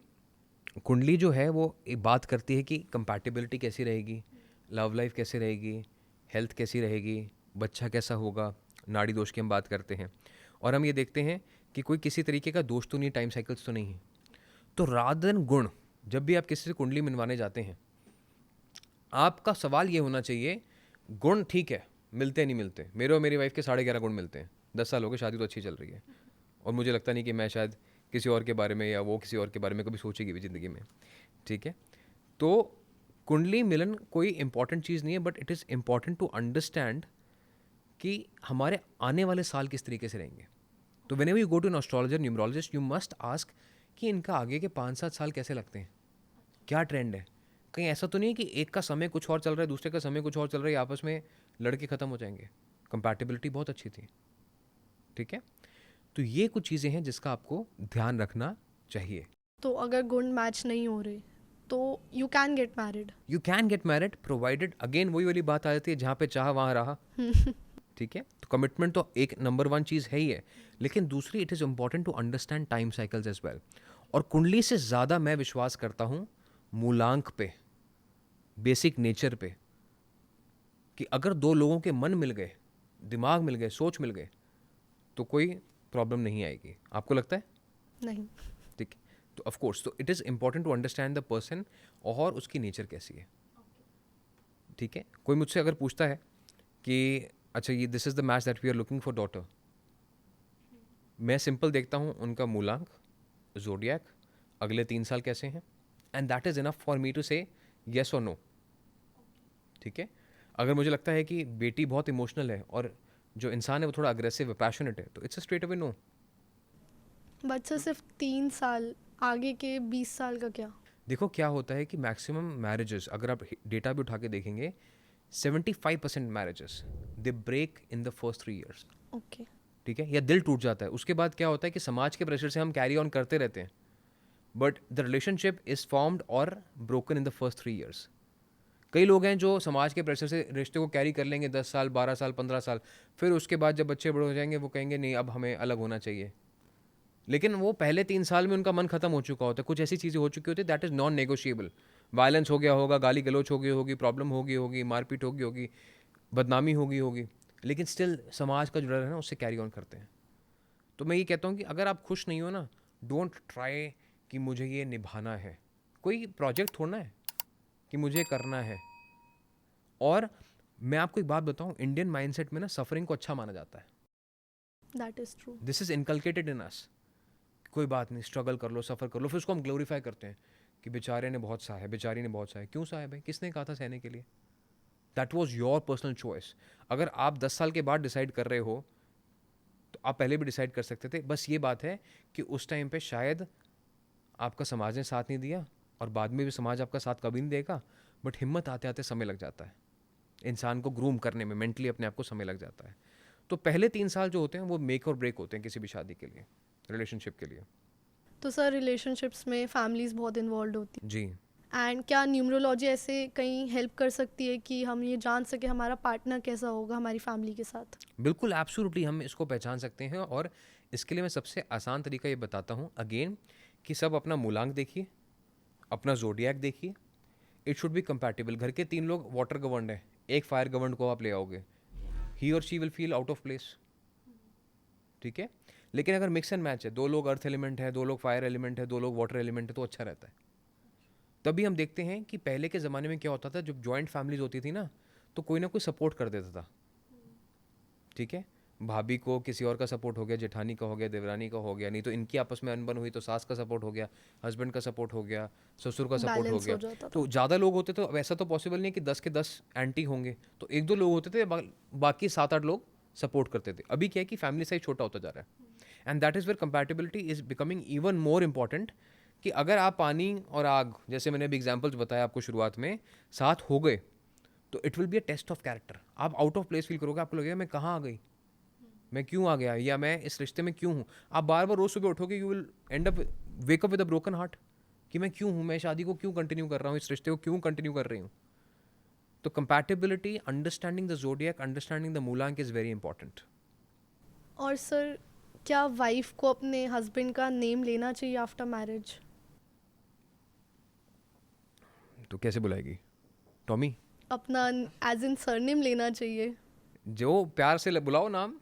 कुंडली जो है वो एक बात करती है कि कंपैटिबिलिटी कैसी रहेगी, लव लाइफ कैसी रहेगी, हेल्थ कैसी रहेगी, बच्चा कैसा होगा, नाड़ी दोष की हम बात करते हैं. और हम ये देखते हैं कि कोई किसी तरीके का दोष तो नहीं, टाइम साइकिल्स तो नहीं है. तो रादर देन गुण, जब भी आप किसी से कुंडली मिलवाने जाते हैं, आपका सवाल ये होना चाहिए, गुण ठीक है, मिलते नहीं मिलते. मेरे और मेरी वाइफ के 11.5 गुण मिलते हैं. 10 साल हो गए, शादी तो अच्छी चल रही है, और मुझे लगता नहीं कि मैं शायद किसी और के बारे में या वो किसी और के बारे में कभी सोचेगी भी ज़िंदगी में. ठीक है. तो कुंडली मिलन कोई इंपॉर्टेंट चीज़ नहीं है, but it is important to understand कि हमारे आने वाले साल किस तरीके से रहेंगे. तो whenever you go to an astrologer, numerologist, you must ask कि इनका आगे के 5-7 साल कैसे लगते हैं, क्या ट्रेंड है. कहीं ऐसा तो नहीं है कि एक का समय कुछ और चल रहा है, दूसरे का समय कुछ और चल रहा है, आपस में लड़के ख़त्म हो जाएंगे. कंपैटिबिलिटी बहुत अच्छी थी. ठीक है. तो ये कुछ चीज़ें हैं जिसका आपको ध्यान रखना चाहिए. तो अगर गुण मैच नहीं हो रहे तो you can get married? You can get married provided, again वही वाली बात आ जाती है, जहाँ पे चाह वहाँ रहा. ठीक है. तो कमिटमेंट तो एक नंबर 1 चीज़ है ही है, लेकिन दूसरी, it is important to understand time cycles as well. और कुंडली से ज़्यादा मैं विश्वास करता हूँ मूलांक पे, बेसिक नेचर पे, कि अगर 2 लोगों के मन मिल गए, दिमाग मिल गए, सोच मिल गए, तो कोई प्रॉब्लम नहीं आएगी. आपको लगता है? नहीं. ठीक है. तो ऑफ कोर्स तो it is important to understand the person और उसकी नेचर कैसी है. ठीक है, कोई मुझसे अगर पूछता है कि अच्छा ये this is the match that we are looking for daughter, मैं सिंपल देखता हूँ उनका मूलांक, जोडियक, अगले 3 साल कैसे हैं, and that is enough for me to say yes और नो. ठीक है, अगर मुझे लगता है कि बेटी बहुत इमोशनल है और जो इंसान है वो थोड़ा अग्रेसिव है, पैशनेट है, तो it's a straight away no. But sir सिर्फ 3 साल, आगे के 20 साल का क्या? देखो क्या होता है कि मैक्सिमम मैरिजेस, अगर आप डेटा भी उठा के देखेंगे, 75% marriages they break in the first 3 years. Okay. ठीक है, या दिल टूट जाता है. उसके बाद क्या होता है कि समाज के प्रेशर से हम कैरी ऑन करते रहते हैं, but the relationship is formed और broken in the first 3 years. कई लोग हैं जो समाज के प्रेशर से रिश्ते को कैरी कर लेंगे 10 साल, 12 साल, 15 साल, फिर उसके बाद जब बच्चे बड़े हो जाएंगे वो कहेंगे नहीं अब हमें अलग होना चाहिए. लेकिन वो पहले 3 साल में उनका मन खत्म हो चुका होता है, कुछ ऐसी चीज़ें हो चुकी होती है that is non negotiable. Violence हो गया होगा, गाली गलौच हो गई होगी, प्रॉब्लम हो गई होगी, मारपीट हो गई होगी, बदनामी हो गई होगी, लेकिन स्टिल समाज का जुड़ा है ना, उससे कैरी ऑन करते हैं. तो मैं ये कहता हूँ कि अगर आप खुश नहीं हो ना, डोंट ट्राई कि मुझे ये निभाना है. कोई प्रोजेक्ट थोड़ा है कि मुझे करना है. और मैं आपको एक बात बताऊँ, इंडियन माइंडसेट में ना सफरिंग को अच्छा माना जाता है. That is true. This is inculcated in us. कोई बात नहीं, स्ट्रगल कर लो, सफ़र कर लो, फिर उसको हम ग्लोरीफाई करते हैं कि बेचारे ने बहुत सहा है, बेचारी ने बहुत सहा है. क्यों सहा है भाई? किसने कहा था सहने के लिए? That was your personal choice. अगर आप 10 साल के बाद डिसाइड कर रहे हो तो आप पहले भी डिसाइड कर सकते थे. बस ये बात है कि उस टाइम पे शायद आपका समाज ने साथ नहीं दिया, और बाद में भी समाज आपका साथ कभी नहीं देगा, बट हिम्मत आते आते समय लग जाता है. इंसान को ग्रूम करने में मेंटली अपने आप को समय लग जाता है. तो पहले 3 साल जो होते हैं वो मेक और ब्रेक होते हैं किसी भी शादी के लिए, रिलेशनशिप के लिए. तो सर रिलेशनशिप्स में फैमिलीज बहुत इन्वॉल्व होती जी. हैं, एंड क्या न्यूमरोलॉजी ऐसे कहीं हेल्प कर सकती है कि हम ये जान सके हमारा पार्टनर कैसा होगा हमारी फैमिली के साथ? बिल्कुल, एब्सोल्युटली हम इसको पहचान सकते हैं, और इसके लिए मैं सबसे आसान तरीका ये बताता हूँ अगेन, कि सब अपना मूलांक देखिए, अपना जोडियक देखिए. It should be compatible. घर के 3 लोग वाटर गवर्नड है, एक फायर गवर्नड को आप ले आओगे, ही और she will feel out of place. ठीक है, लेकिन अगर मिक्स एंड मैच है, 2 लोग अर्थ एलिमेंट है, 2 लोग फायर एलिमेंट है, 2 लोग वाटर एलिमेंट है, तो अच्छा रहता है. तभी हम देखते हैं कि पहले के ज़माने में क्या होता था, जब जॉइंट फैमिलीज होती थी ना, तो कोई ना कोई सपोर्ट कर देता था. ठीक है, भाभी को किसी और का सपोर्ट हो गया, जेठानी का हो गया, देवरानी का हो गया, नहीं तो इनकी आपस में अनबन हुई तो सास का सपोर्ट हो गया, हस्बैंड का सपोर्ट हो गया, ससुर का सपोर्ट हो बैलेंस गया. हो जाता था. तो ज़्यादा लोग होते तो वैसा तो पॉसिबल नहीं है कि 10 के 10 एंटी होंगे, तो 1-2 लोग होते थे, बाकी 7-8 लोग सपोर्ट करते थे. अभी क्या है कि फैमिली साइज छोटा होता जा रहा है, and that is where compatibility is becoming even more important. कि अगर आप पानी और आग, जैसे मैंने अभी एग्जाम्पल्स बताया आपको शुरुआत में, साथ हो गए, तो it will be a test of character. आप आउट ऑफ प्लेस फील करोगे, आपको लगेगा मैं कहाँ आ गई, मैं क्यों आ गया, या मैं इस रिश्ते में क्यों हूँ. आप बार बार रोज सुबह उठोगे, you will end up wake up with a broken heart, कि मैं क्यों हूँ, मैं शादी को क्यों कंटिन्यू कर रहा हूँ, इस रिश्ते को क्यों कंटिन्यू कर रही हूँ. तो compatibility, understanding the zodiac, understanding the मूलांक इज वेरी इंपॉर्टेंट. और सर क्या वाइफ को अपने हस्बैंड का नेम लेना चाहिए आफ्टर मैरिज? तो कैसे बुलाएगी? टॉमी? अपना एज इन सरनेम लेना चाहिए, जो प्यार से बुलाओ नाम.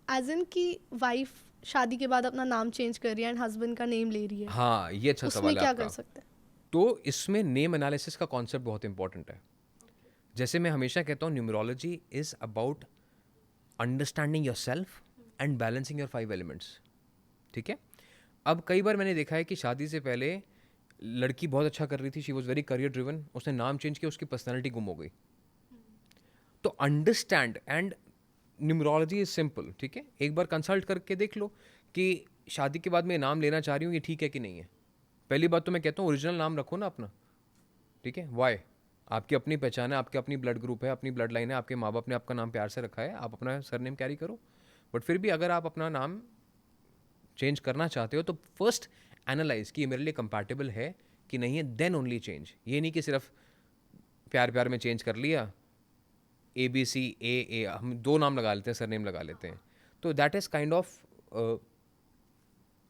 एज इन कि वाइफ शादी के बाद अपना नाम चेंज कर रही है एंड हस्बैंड का नेम ले रही है, हाँ, ये अच्छा उसमें सवाल है क्या आपका. कर सकते हैं? तो इसमें नेम एनालिसिस का कॉन्सेप्ट बहुत इंपॉर्टेंट है. जैसे मैं हमेशा कहता हूँ, numerology is about understanding your self and balancing your 5 elements. ठीक है, अब कई बार मैंने देखा है कि शादी से पहले लड़की बहुत अच्छा कर रही थी, she was very career driven, उसने नाम चेंज किया, उसकी पर्सनैलिटी गुम हो गई. तो understand, and numerology is simple. ठीक है, एक बार कंसल्ट करके देख लो कि शादी के बाद मैं नाम लेना चाह रही हूँ, ये ठीक है कि नहीं है. पहली बात तो मैं कहता हूँ ओरिजिनल नाम रखो ना अपना. ठीक है, वाई, आपकी अपनी पहचान है, आपकी अपनी ब्लड ग्रुप है, अपनी ब्लड लाइन है, आपके माँ बाप ने आपका नाम प्यार से रखा है, आप अपना सरनेम कैरी करो. बट फिर भी अगर आप अपना नाम चेंज करना चाहते हो तो फर्स्ट एनालाइज कि ये मेरे लिए कंपैटिबल है कि नहीं है, देन ओनली चेंज. ये नहीं कि सिर्फ प्यार प्यार में चेंज कर लिया, ABC A, हम 2 नाम लगा लेते हैं, सरनेम लगा लेते हैं. तो that is kind of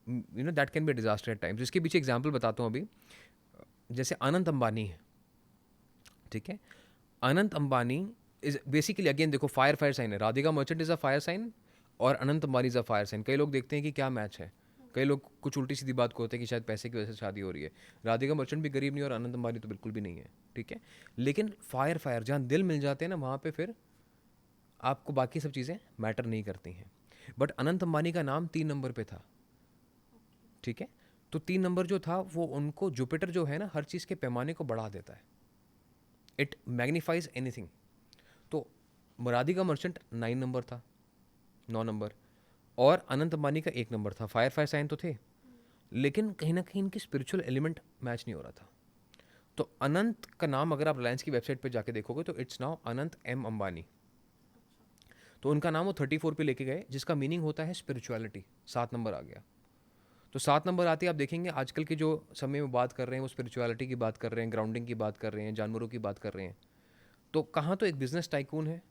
that can be disaster at times. इसके पीछे एग्जाम्पल बताता हूँ अभी. जैसे अनंत अंबानी है. ठीक है, Anant Ambani is basically, again देखो, फायर साइन है. Radhika Merchant is a fire sign और Anant Ambani is a fire sign. कई लोग देखते हैं कि क्या मैच है. कई लोग कुछ उल्टी सीधी बात को होते हैं कि शायद पैसे की वजह से शादी हो रही है। राधिका मर्चेंट भी गरीब नहीं और अनंत अंबानी तो बिल्कुल भी नहीं है, ठीक है। लेकिन फायर जहाँ दिल मिल जाते हैं ना, वहाँ पे फिर आपको बाकी सब चीज़ें मैटर नहीं करती हैं। बट अनंत अंबानी का नाम 3 नंबर पे था, ठीक है। तो 3 नंबर जो था वो उनको, जुपिटर जो है ना, हर चीज़ के पैमाने को बढ़ा देता है, इट मैग्नीफाइज एनीथिंग। तो राधिका मर्चेंट 9 नंबर था, 9 नंबर, और अनंत अंबानी का 1 नंबर था। फायर साइन तो थे, लेकिन कहीं ना कहीं इनकी स्पिरिचुअल एलिमेंट मैच नहीं हो रहा था। तो अनंत का नाम अगर आप रिलायंस की वेबसाइट पे जाके देखोगे तो it's now Anant M Ambani. तो उनका नाम वो 34 पे लेके गए, जिसका मीनिंग होता है स्पिरिचुअलिटी। 7 नंबर आ गया। तो 7 नंबर आते ही आप देखेंगे आजकल के जो समय में बात कर रहे हैं वो स्पिरिचुअलिटी की बात कर रहे हैं, ग्राउंडिंग की बात कर रहे हैं, जानवरों की बात कर रहे हैं। तो कहाँ तो एक बिजनेस टाइकून है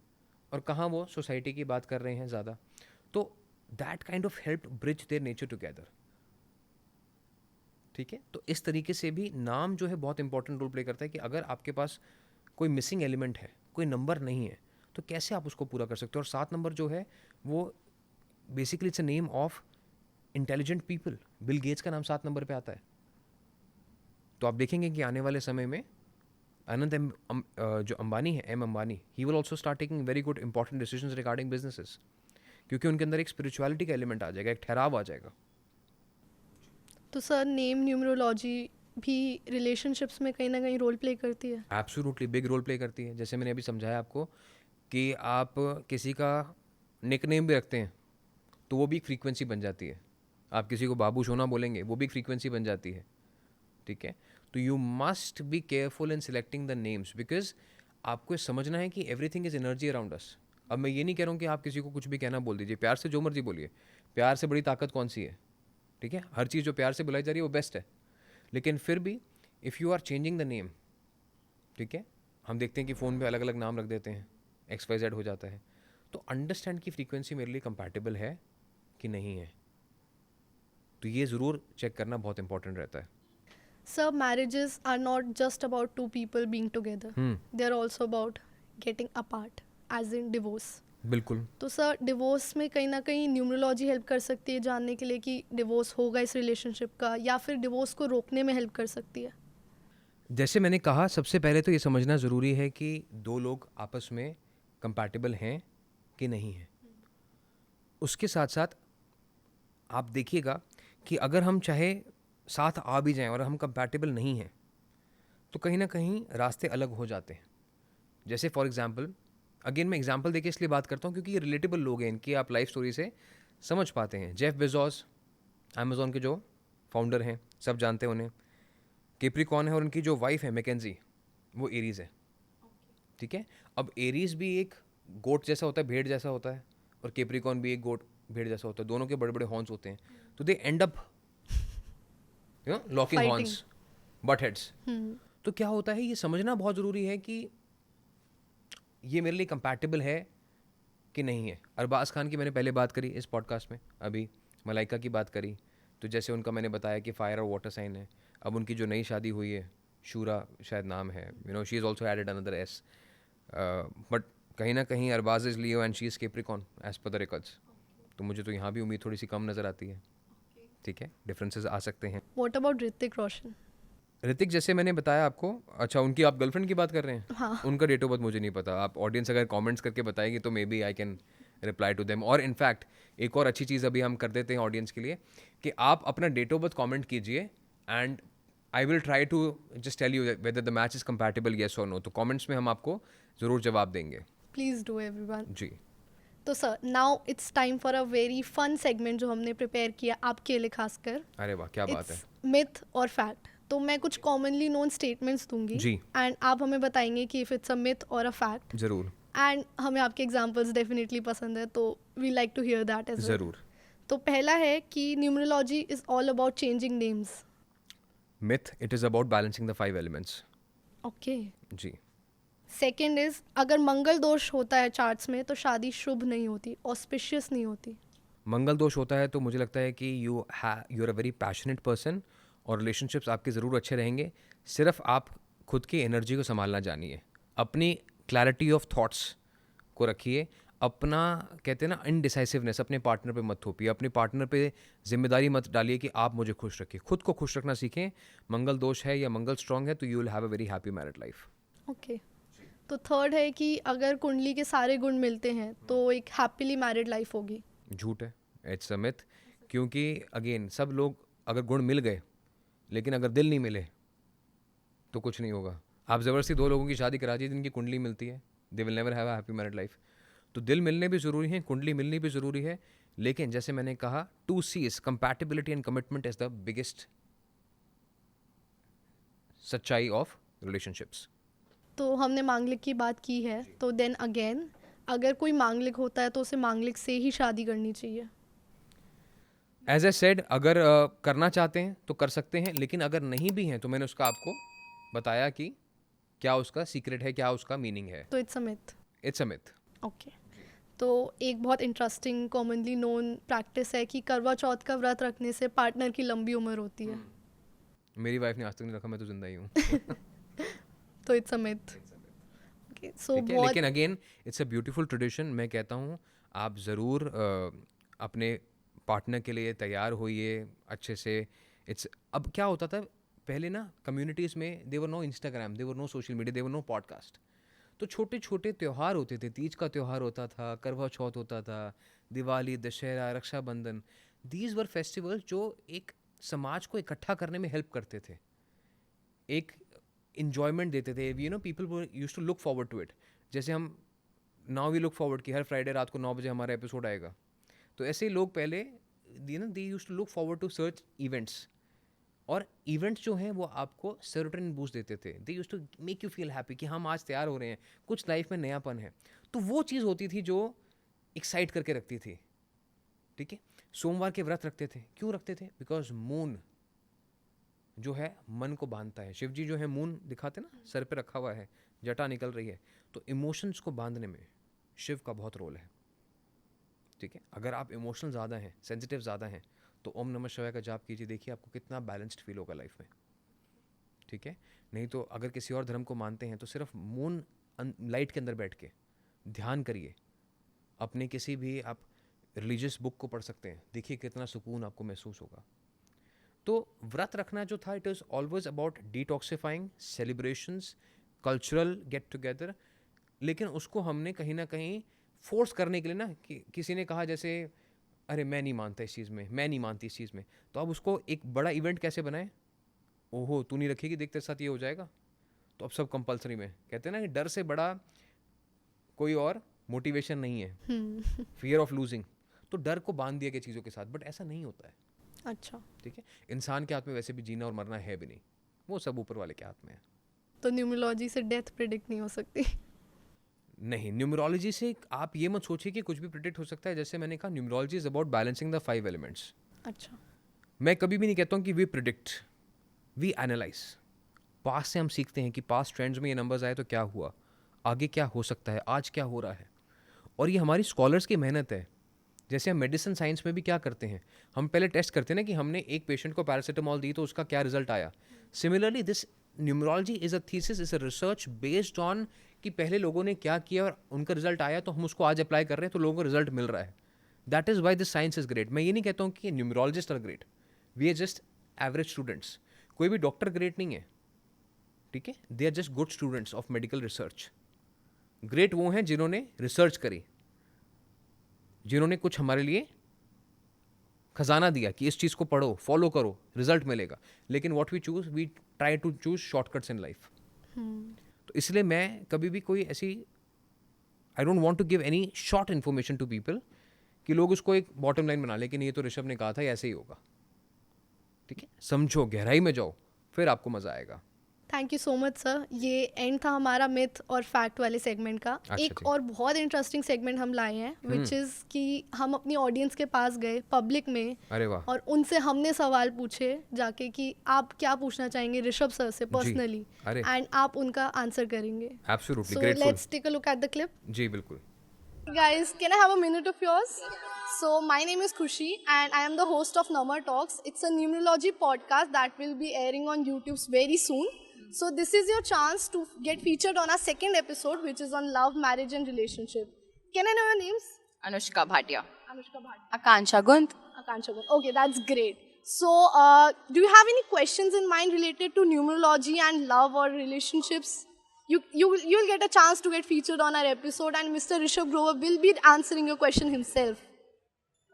और कहाँ वो सोसाइटी की बात कर रहे हैं ज़्यादा। तो that kind of help bridge their nature together, ठीक है। तो इस तरीके से भी नाम जो है बहुत इंपॉर्टेंट रोल प्ले करता है कि अगर आपके पास कोई मिसिंग एलिमेंट है, कोई नंबर नहीं है, तो कैसे आप उसको पूरा कर सकते हो। और 7 नंबर जो है वो basically it's a name of intelligent people. Bill Gates का नाम 7 नंबर पे आता है। तो आप देखेंगे कि आने वाले समय में अनंत जो अंबानी है, M Ambani, he will also start taking very good important decisions regarding businesses, क्योंकि उनके अंदर एक स्पिरिचुअलिटी का एलिमेंट आ जाएगा, एक ठहराव आ जाएगा। तो सर नेम न्यूमरोलॉजी भी रिलेशनशिप्स में कहीं ना कहीं रोल प्ले करती है? एब्सोल्युटली बिग रोल प्ले करती है। जैसे मैंने अभी समझाया आपको कि आप किसी का निक नेम भी रखते हैं तो वो भी एक फ्रीक्वेंसी बन जाती है। आप किसी को बाबू सोना बोलेंगे, वो भी एक फ्रीक्वेंसी बन जाती है, ठीक है। तो you must be careful in selecting the names, because आपको समझना है कि everything is energy around us. अब मैं ये नहीं कह रहा हूँ कि आप किसी को कुछ भी कहना बोल दीजिए, प्यार से जो मर्जी बोलिए। प्यार से बड़ी ताकत कौन सी है, ठीक है। हर चीज़ जो प्यार से बुलाई जा रही है वो बेस्ट है। लेकिन फिर भी if you are changing the name, ठीक है, हम देखते हैं कि फ़ोन पे अलग अलग नाम रख देते हैं, XYZ हो जाता है। तो अंडरस्टैंड की फ्रीक्वेंसी मेरे लिए कंपैटिबल है कि नहीं है, तो ये ज़रूर चेक करना बहुत इंपॉर्टेंट रहता है। Sir, marriages are not just about two people being together. They're also about getting apart, as in divorce. बिल्कुल। तो सर डिवोर्स में कहीं ना कहीं न्यूमरोलॉजी हेल्प कर सकती है जानने के लिए कि डिवोर्स होगा इस रिलेशनशिप का, या फिर डिवोर्स को रोकने में हेल्प कर सकती है? जैसे मैंने कहा, सबसे पहले तो ये समझना ज़रूरी है कि दो लोग आपस में कंपैटिबल हैं कि नहीं हैं। उसके साथ साथ आप देखिएगा कि अगर हम चाहे साथ आ भी जाएं और हम कंपैटिबल नहीं हैं तो कहीं ना कहीं रास्ते अलग हो जाते हैं। जैसे फॉर एग्जांपल, अगेन मैं एग्जांपल देके इसलिए बात करता हूँ क्योंकि ये रिलेटेबल लोग हैं, इनकी आप लाइफ स्टोरी से समझ पाते हैं। जेफ बेजोस, अमेजोन के जो फाउंडर हैं, सब जानते हैं उन्हें। कैप्रिकॉर्न है और उनकी जो वाइफ है मैकेंजी, वो एरीज है, ठीक है। अब एरीज भी एक गोट जैसा होता है, भेड़ जैसा होता है, और कैप्रिकॉर्न भी एक गोट भेड़ जैसा होता है। दोनों के बड़े बड़े हॉर्न्स होते हैं, तो they end up locking Fighting. Horns, but heads. तो क्या होता है, ये समझना बहुत ज़रूरी है कि ये मेरे लिए कंपैटिबल है कि नहीं है। अरबाज खान की मैंने पहले बात करी इस पॉडकास्ट में, अभी मलाइका की बात करी, तो जैसे उनका मैंने बताया कि फायर और वाटर साइन है। अब उनकी जो नई शादी हुई है, शूरा शायद नाम है, she is also added another S, but कहीं ना कहीं Arbaaz is Leo and she is Capricorn as per the records. तो मुझे तो यहाँ भी उम्मीद थोड़ी सी कम नज़र आती है, ठीक है, डिफरेंसेस आ सकते हैं। What about Hrithik Roshan? ऋतिक, जैसे मैंने बताया आपको, अच्छा उनकी आप गर्लफ्रेंड की बात कर रहे हैं? हाँ। उनका डेट ऑफ बर्थ मुझे नहीं पता। आप ऑडियंस अगर कमेंट्स करके बताएगी तो maybe I can reply to them. और इनफैक्ट एक और अच्छी चीज़ अभी हम कर देते हैं ऑडियंस के लिए कि आप अपना डेट ऑफ बर्थ कमेंट कीजिए and I will try to just tell you whether the match is compatible, yes और नो। तो कमेंट्स में हम आपको ज़रूर जवाब देंगे। Please do everyone. जी। तो sir now it's time for a very fun segment जो हमने प्रिपेयर किया आपके लिए खासकर। अरे वाह, क्या बात है। मिथ और फैक्ट। तो मैं कुछ कॉमनली नोन स्टेटमेंट्स दूंगी जी। एंड आप हमें बताएंगे कि इफ इट्स अ मिथ और अ फैक्ट। ज़रूर एंड हमें आपके एग्जांपल्स डेफिनेटली पसंद है, तो we like to hear that as well. ज़रूर। तो पहला है कि numerology is all about changing names. Myth, it is about balancing the 5 elements. Okay. जी। सेकेंड इज अगर मंगल दोष होता है चार्ट्स में तो शादी शुभ नहीं होती, ऑस्पिशियस नहीं होती। मंगल दोष होता है तो मुझे लगता है कि you are a very passionate person और रिलेशनशिप्स आपके ज़रूर अच्छे रहेंगे। सिर्फ आप खुद की एनर्जी को संभालना जानिए, अपनी क्लैरिटी ऑफ थॉट्स को रखिए, अपना कहते हैं ना इनडिसाइसिवनेस अपने पार्टनर पे मत थोपिए, अपने पार्टनर पे जिम्मेदारी मत डालिए कि आप मुझे खुश रखिए, खुद को खुश रखना सीखें। मंगल दोष है या मंगल स्ट्रांग है तो you will have a very happy married life. Okay, तो थर्ड है कि अगर कुंडली के सारे गुण मिलते हैं तो एक हैप्पीली मैरिड लाइफ होगी। झूठ है, इट्स अ मिथ। क्योंकि अगेन सब लोग अगर गुण मिल गए लेकिन अगर दिल नहीं मिले तो कुछ नहीं होगा। आप ज़बरदस्ती दो लोगों की शादी करा दीजिए जिनकी कुंडली मिलती है, they will never have a happy married life. तो दिल मिलने भी ज़रूरी है, कुंडली मिलनी भी ज़रूरी है, लेकिन जैसे मैंने कहा 2 C's compatibility and commitment is the biggest सच्चाई ऑफ रिलेशनशिप्स। तो हमने मांगलिक की बात की है, तो देन अगेन अगर कोई मांगलिक होता है तो उसे मांगलिक से ही शादी करनी चाहिए। एज ए सेड, अगर करना चाहते हैं तो कर सकते हैं, लेकिन अगर नहीं भी हैं तो मैंने उसका आपको बताया कि क्या उसका सीक्रेट है, क्या उसका मीनिंग है। तो it's a myth. It's a myth. Okay, तो एक बहुत इंटरेस्टिंग कॉमनली नोन प्रैक्टिस है कि करवा चौथ का व्रत रखने से पार्टनर की लंबी उम्र होती है। मेरी वाइफ ने आज तक नहीं रखा, मैं तो जिंदा ही हूँ। तो इट्स अ मिथ। ओके, सो ठीक है, बहुत लेकिन again it's a beautiful tradition. मैं कहता हूँ आप ज़रूर अपने पार्टनर के लिए तैयार होइए अच्छे से। इट्स अब क्या होता था पहले ना, कम्युनिटीज़ में देवर नो इंस्टाग्राम, देवर नो सोशल मीडिया, देवर नो पॉडकास्ट। तो छोटे छोटे त्यौहार होते थे, तीज का त्यौहार होता था, करवा चौथ होता था, Diwali, Dussehra, Rakshabandhan. These were festivals जो एक समाज को इकट्ठा करने में हेल्प करते थे, एक इन्जॉयमेंट देते थे। You know people used to look forward to it. जैसे हम नाउ वी लुक फॉरवर्ड कि हर फ्राइडे रात को 9 बजे हमारा एपिसोड आएगा, तो ऐसे ही लोग पहले they used to look forward to search events. और इवेंट्स जो हैं वो आपको सेरोटोनिन बूस्ट देते थे, they used to make you feel happy कि हम आज तैयार हो रहे हैं, कुछ लाइफ में नयापन है। तो वो चीज़ होती थी जो एक्साइट करके रखती थी। ठीक है, सोमवार के व्रत रखते थे, क्यों रखते थे? बिकॉज मून जो है मन को बांधता है। शिव जी जो है मून दिखाते ना, सर पे रखा हुआ है, जटा निकल रही है, तो इमोशंस को बांधने में शिव का बहुत रोल है। ठीक है, अगर आप इमोशनल ज़्यादा हैं, सेंसिटिव ज़्यादा हैं, तो ओम नमः शिवाय का जाप कीजिए, देखिए आपको कितना बैलेंस्ड फील होगा लाइफ में। ठीक है, नहीं तो अगर किसी और धर्म को मानते हैं तो सिर्फ मून लाइट के अंदर बैठ के ध्यान करिए, अपने किसी भी आप रिलीजियस बुक को पढ़ सकते हैं, देखिए कितना सुकून आपको महसूस होगा। तो व्रत रखना जो था, it is always about detoxifying, celebrations, cultural get together. लेकिन उसको हमने कहीं ना कहीं फोर्स करने के लिए ना, किसी ने कहा जैसे अरे मैं नहीं मानता इस चीज़ में, मैं नहीं मानती इस चीज़ में, तो अब उसको एक बड़ा इवेंट कैसे बनाए? ओहो तू नहीं रखेगी, देख तेरे साथ ये हो जाएगा, तो अब सब कंपलसरी में। कहते हैं ना कि डर से बड़ा कोई और मोटिवेशन नहीं है, फियर ऑफ लूजिंग। तो डर को बांध दिया गया चीज़ों के साथ, बट ऐसा नहीं होता है। अच्छा, ठीक है, इंसान के हाथ में वैसे भी जीना और मरना है भी नहीं, वो सब ऊपर वाले के हाथ में है। तो न्यूमरोलॉजी से डेथ प्रिडिक्ट नहीं हो सकती? नहीं, न्यूमरोलॉजी से आप ये मत सोचिए कि कुछ भी प्रिडिक्ट हो सकता है। जैसे मैंने कहा, numerology is about balancing the 5 elements. अच्छा, मैं कभी भी नहीं कहता हूँ कि we predict, we analyze. Past से हम सीखते हैं कि पास्ट ट्रेंड्स में ये नंबर्स आए तो क्या हुआ, आगे क्या हो सकता है, आज क्या हो रहा है। और ये हमारी स्कॉलर्स की मेहनत है। जैसे हम मेडिसिन साइंस में भी क्या करते हैं, हम पहले टेस्ट करते हैं ना कि हमने एक पेशेंट को पैरासीटामोल दी तो उसका क्या रिजल्ट आया। Similarly this numerology is a thesis, is a research based on कि पहले लोगों ने क्या किया और उनका रिजल्ट आया, तो हम उसको आज अप्लाई कर रहे हैं तो लोगों को रिजल्ट मिल रहा है। That is why this science is great. मैं ये नहीं कहता हूँ कि numerologists are great, we are just average students. कोई भी डॉक्टर ग्रेट नहीं है, ठीक है, they are just good students of medical research. Great वो हैं जिन्होंने रिसर्च करी, जिन्होंने कुछ हमारे लिए खजाना दिया कि इस चीज़ को पढ़ो, फॉलो करो, रिजल्ट मिलेगा। लेकिन what we choose, we try to choose shortcuts in life. तो इसलिए मैं कभी भी कोई ऐसी, I don't want to give any short information to people कि लोग उसको एक बॉटम लाइन बना लें कि ये तो ऋषभ ने कहा था, ऐसे ही होगा। ठीक है, समझो, गहराई में जाओ, फिर आपको मजा आएगा। Thank you so much sir. ये एंड था हमारा मिथ और फैक्ट वाले सेगमेंट का। एक जी। और बहुत इंटरेस्टिंग सेगमेंट हम लाए हैं, विच इज़ कि हम अपनी ऑडियंस के पास गए पब्लिक में, अरे वाह, और उनसे हमने सवाल पूछे जाके कि आप क्या पूछना चाहेंगे ऋषभ सर से पर्सनली, अरे एंड आप उनका आंसर करेंगे। Absolutely so grateful. Let's take a look at the clip. जी बिल्कुल। Guys, can I have a minute of yours? So, my name is Khushi and I am the host of Namar Talks. It's a numerology podcast that will be airing on YouTube very soon. So, this is your chance to get featured on our second episode, which is on love, marriage and relationship. Can I know your names? Anushka Bhatia. Anushka Bhatt. Akansha Gunt. Akansha Gun. Okay, that's great. So, do you have any questions in mind related to numerology and love or relationships? You'll get a chance to get featured on our episode, and Mr. Rishabh Grover will be answering your question himself.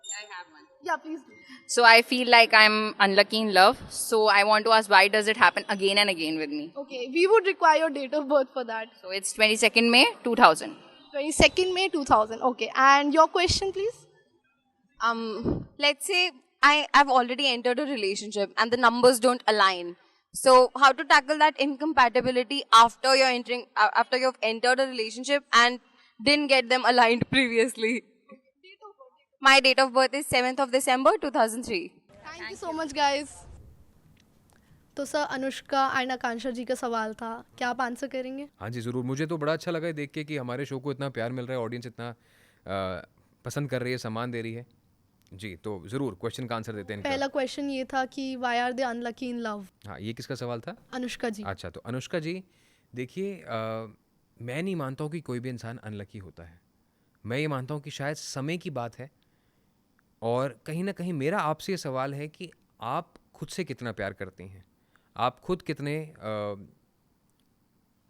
I have one. Yeah, please do. So I feel like I'm unlucky in love. So I want to ask, why does it happen again and again with me? Okay, we would require your date of birth for that. So it's 22nd May 2000. 22nd May 2000. Okay, and your question, please. Let's say I've already entered a relationship and the numbers don't align. So how to tackle that incompatibility after after you've entered a relationship and didn't get them aligned previously? My date of birth is 7th of December 2003. Thank you so much, guys. तो sir Anushka and Akanksha ji का सवाल था, क्या आप answer करेंगे? हाँ जी ज़रूर। मुझे तो बड़ा अच्छा लगा देख के कि हमारे शो को इतना प्यार मिल रहा है, ऑडियंस इतना पसंद कर रही है, सम्मान दे रही है। जी, तो ज़रूर क्वेश्चन का आंसर देते हैं इनका। पहला क्वेश्चन ये था कि why are they unlucky in love? हाँ, ये किसका सवाल था? अनुष्का जी। अच्छा, तो अनुष्का जी देखिए, मैं नहीं मानता हूँ कि कोई भी इंसान अनलकी होता है। मैं ये मानता हूँ कि शायद समय की बात है, और कहीं ना कहीं मेरा आपसे ये सवाल है कि आप खुद से कितना प्यार करती हैं, आप खुद कितने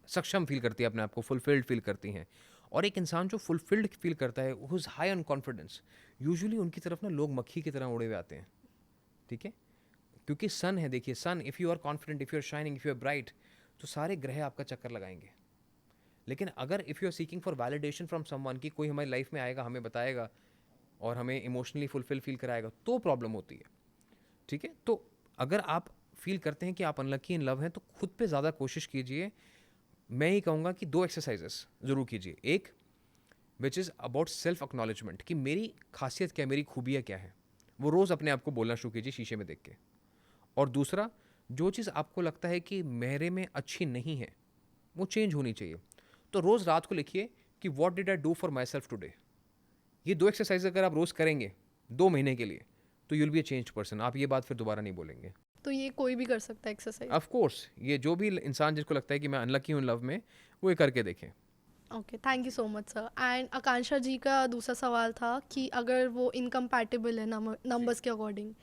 सक्षम फील करती हैं, अपने आप को फुलफिल्ड फील करती हैं। और एक इंसान जो फुलफिल्ड फील करता है, who is high on confidence, usually उनकी तरफ ना लोग मक्खी की तरह उड़े हुए आते हैं। ठीक है, क्योंकि सन है, देखिए sun, if you are confident, if you are shining, if you are bright, तो सारे ग्रह आपका चक्कर लगाएंगे। लेकिन अगर if you are seeking for validation from someone, कि कोई हमारी लाइफ में आएगा, हमें बताएगा और हमें इमोशनली फुलफिल फील कराएगा, तो प्रॉब्लम होती है। ठीक है, तो अगर आप फील करते हैं कि आप अनलकी इन लव हैं, तो खुद पे ज़्यादा कोशिश कीजिए। मैं ही कहूँगा कि 2 एक्सरसाइजेस ज़रूर कीजिए। एक which is about self acknowledgement, कि मेरी खासियत क्या है, मेरी खूबियाँ क्या हैं, वो रोज़ अपने आप को बोलना शुरू कीजिए शीशे में देख के। और दूसरा, जो चीज़ आपको लगता है कि मेरे में अच्छी नहीं है, वो चेंज होनी चाहिए, तो रोज़ रात को लिखिए कि what did I do for my self today. ये 2 एक्सरसाइज अगर आप रोज़ करेंगे 2 महीने के लिए, तो you will be a changed person. आप ये बात फिर दोबारा नहीं बोलेंगे। तो ये कोई भी कर सकता है एक्सरसाइज? ऑफ कोर्स, ये जो भी इंसान जिसको लगता है कि मैं अनलकी हूँ लव में, वो ये करके देखें। Okay, thank you so much sir. And Akanksha ji का दूसरा सवाल था कि अगर वो इनकम्पैटिबल है नंबर्स के अकॉर्डिंग,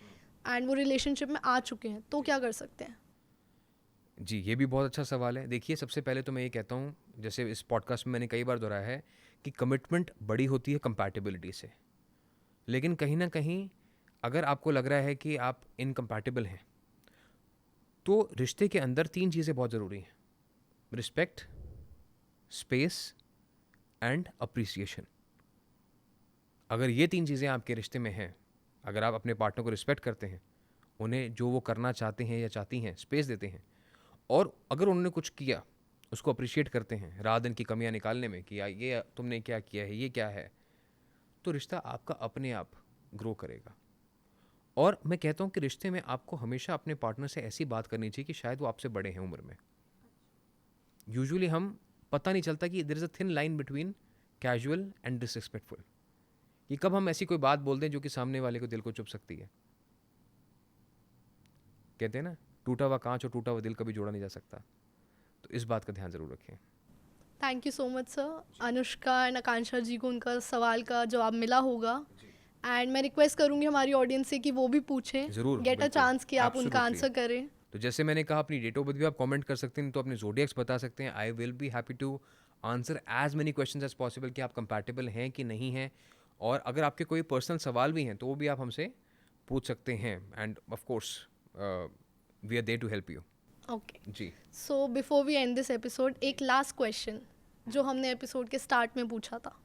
एंड वो रिलेशनशिप में आ चुके हैं, तो क्या कर सकते हैं? जी, ये भी बहुत अच्छा सवाल है। देखिए, सबसे पहले तो मैं ये कहता हूँ, जैसे इस पॉडकास्ट में मैंने कई बार दोहराया है, कि कमिटमेंट बड़ी होती है कंपैटिबिलिटी से। लेकिन कहीं ना कहीं अगर आपको लग रहा है कि आप इनकम्पैटिबल हैं, तो रिश्ते के अंदर 3 चीज़ें बहुत ज़रूरी हैं: रिस्पेक्ट, स्पेस एंड अप्रिसिएशन। अगर ये 3 चीज़ें आपके रिश्ते में हैं, अगर आप अपने पार्टनर को रिस्पेक्ट करते हैं, उन्हें जो वो करना चाहते हैं या चाहती हैं स्पेस देते हैं, और अगर उन्होंने कुछ किया उसको अप्रिशिएट करते हैं रात दिन की कमियां निकालने में, कि ये तुमने क्या किया है, ये क्या है, तो रिश्ता आपका अपने आप ग्रो करेगा। और मैं कहता हूँ कि रिश्ते में आपको हमेशा अपने पार्टनर से ऐसी बात करनी चाहिए कि शायद वो आपसे बड़े हैं उम्र में। यूजुअली हम पता नहीं चलता कि there is a thin line between casual and disrespectful, कि कब हम ऐसी कोई बात बोल दें जो कि सामने वाले को दिल को चुभ सकती है। कहते हैं ना, टूटा हुआ कांच और टूटा हुआ दिल कभी जोड़ा नहीं जा सकता। तो इस बात का ध्यान ज़रूर रखें। Thank you so much sir. Anushka and Akanksha ji को उनका सवाल का जवाब मिला होगा, एंड मैं रिक्वेस्ट करूंगी हमारी ऑडियंस से कि वो भी पूछें, ज़रूर, गेट अ बिल्कुल, चांस कि आप उनका absolutely। आंसर करें। तो जैसे मैंने कहा, अपनी डेट ऑफ बर्थ भी आप कमेंट कर सकते हैं, तो अपने ज़ोडिएक्स बता सकते हैं। I will be happy to answer as many questions as possible, कि आप कंपैटिबल हैं कि नहीं हैं। और अगर आपके कोई पर्सनल सवाल भी हैं, तो वो भी आप हमसे पूछ सकते हैं। And of course we are there to help you. Okay, जी, so before we end this episode, एक लास्ट क्वेश्चन जो हमने एपिसोड के स्टार्ट में पूछा था,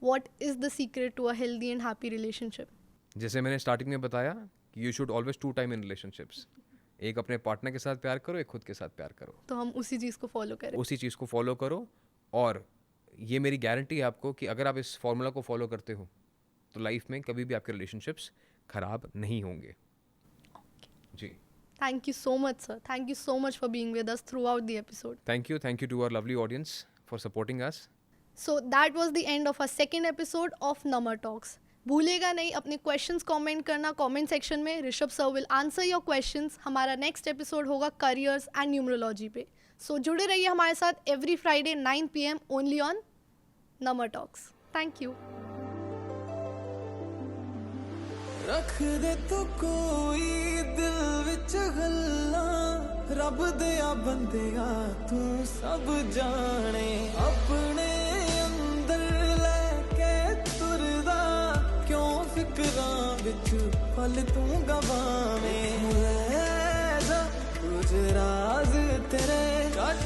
what is the secret to a healthy and happy relationship? जैसे मैंने स्टार्टिंग में बताया कि you should always 2 time in relationships. एक अपने पार्टनर के साथ प्यार करो, एक खुद के साथ प्यार करो। तो हम उसी चीज़ को फॉलो करें। उसी चीज़ को फॉलो करो, और ये मेरी गारंटी है आपको कि अगर आप इस फॉर्मूला को फॉलो करते हो, तो लाइफ में कभी भी आपके रिलेशनशिप्स खराब नहीं होंगे। जी, Thank you so much, sir. Thank you so much for being with us throughout the episode. thank you to our lovely audience for supporting us. So that was the end of our second episode of Number Talks. भूलेगा नहीं अपने questions comment करना comment section में। Rishabh sir will answer your questions. हमारा next episode होगा careers and numerology पे। सो जुड़े रहिए हमारे साथ every Friday 9 PM only on number talks. Thank you. रख दे तू कोई दिल विच गल्लां रब दिया बंदिया तू सब जाने अपने अंदर लेके तुरदा क्यों फिक्रां विच पल तू गवावें कुछ राज तेरे कट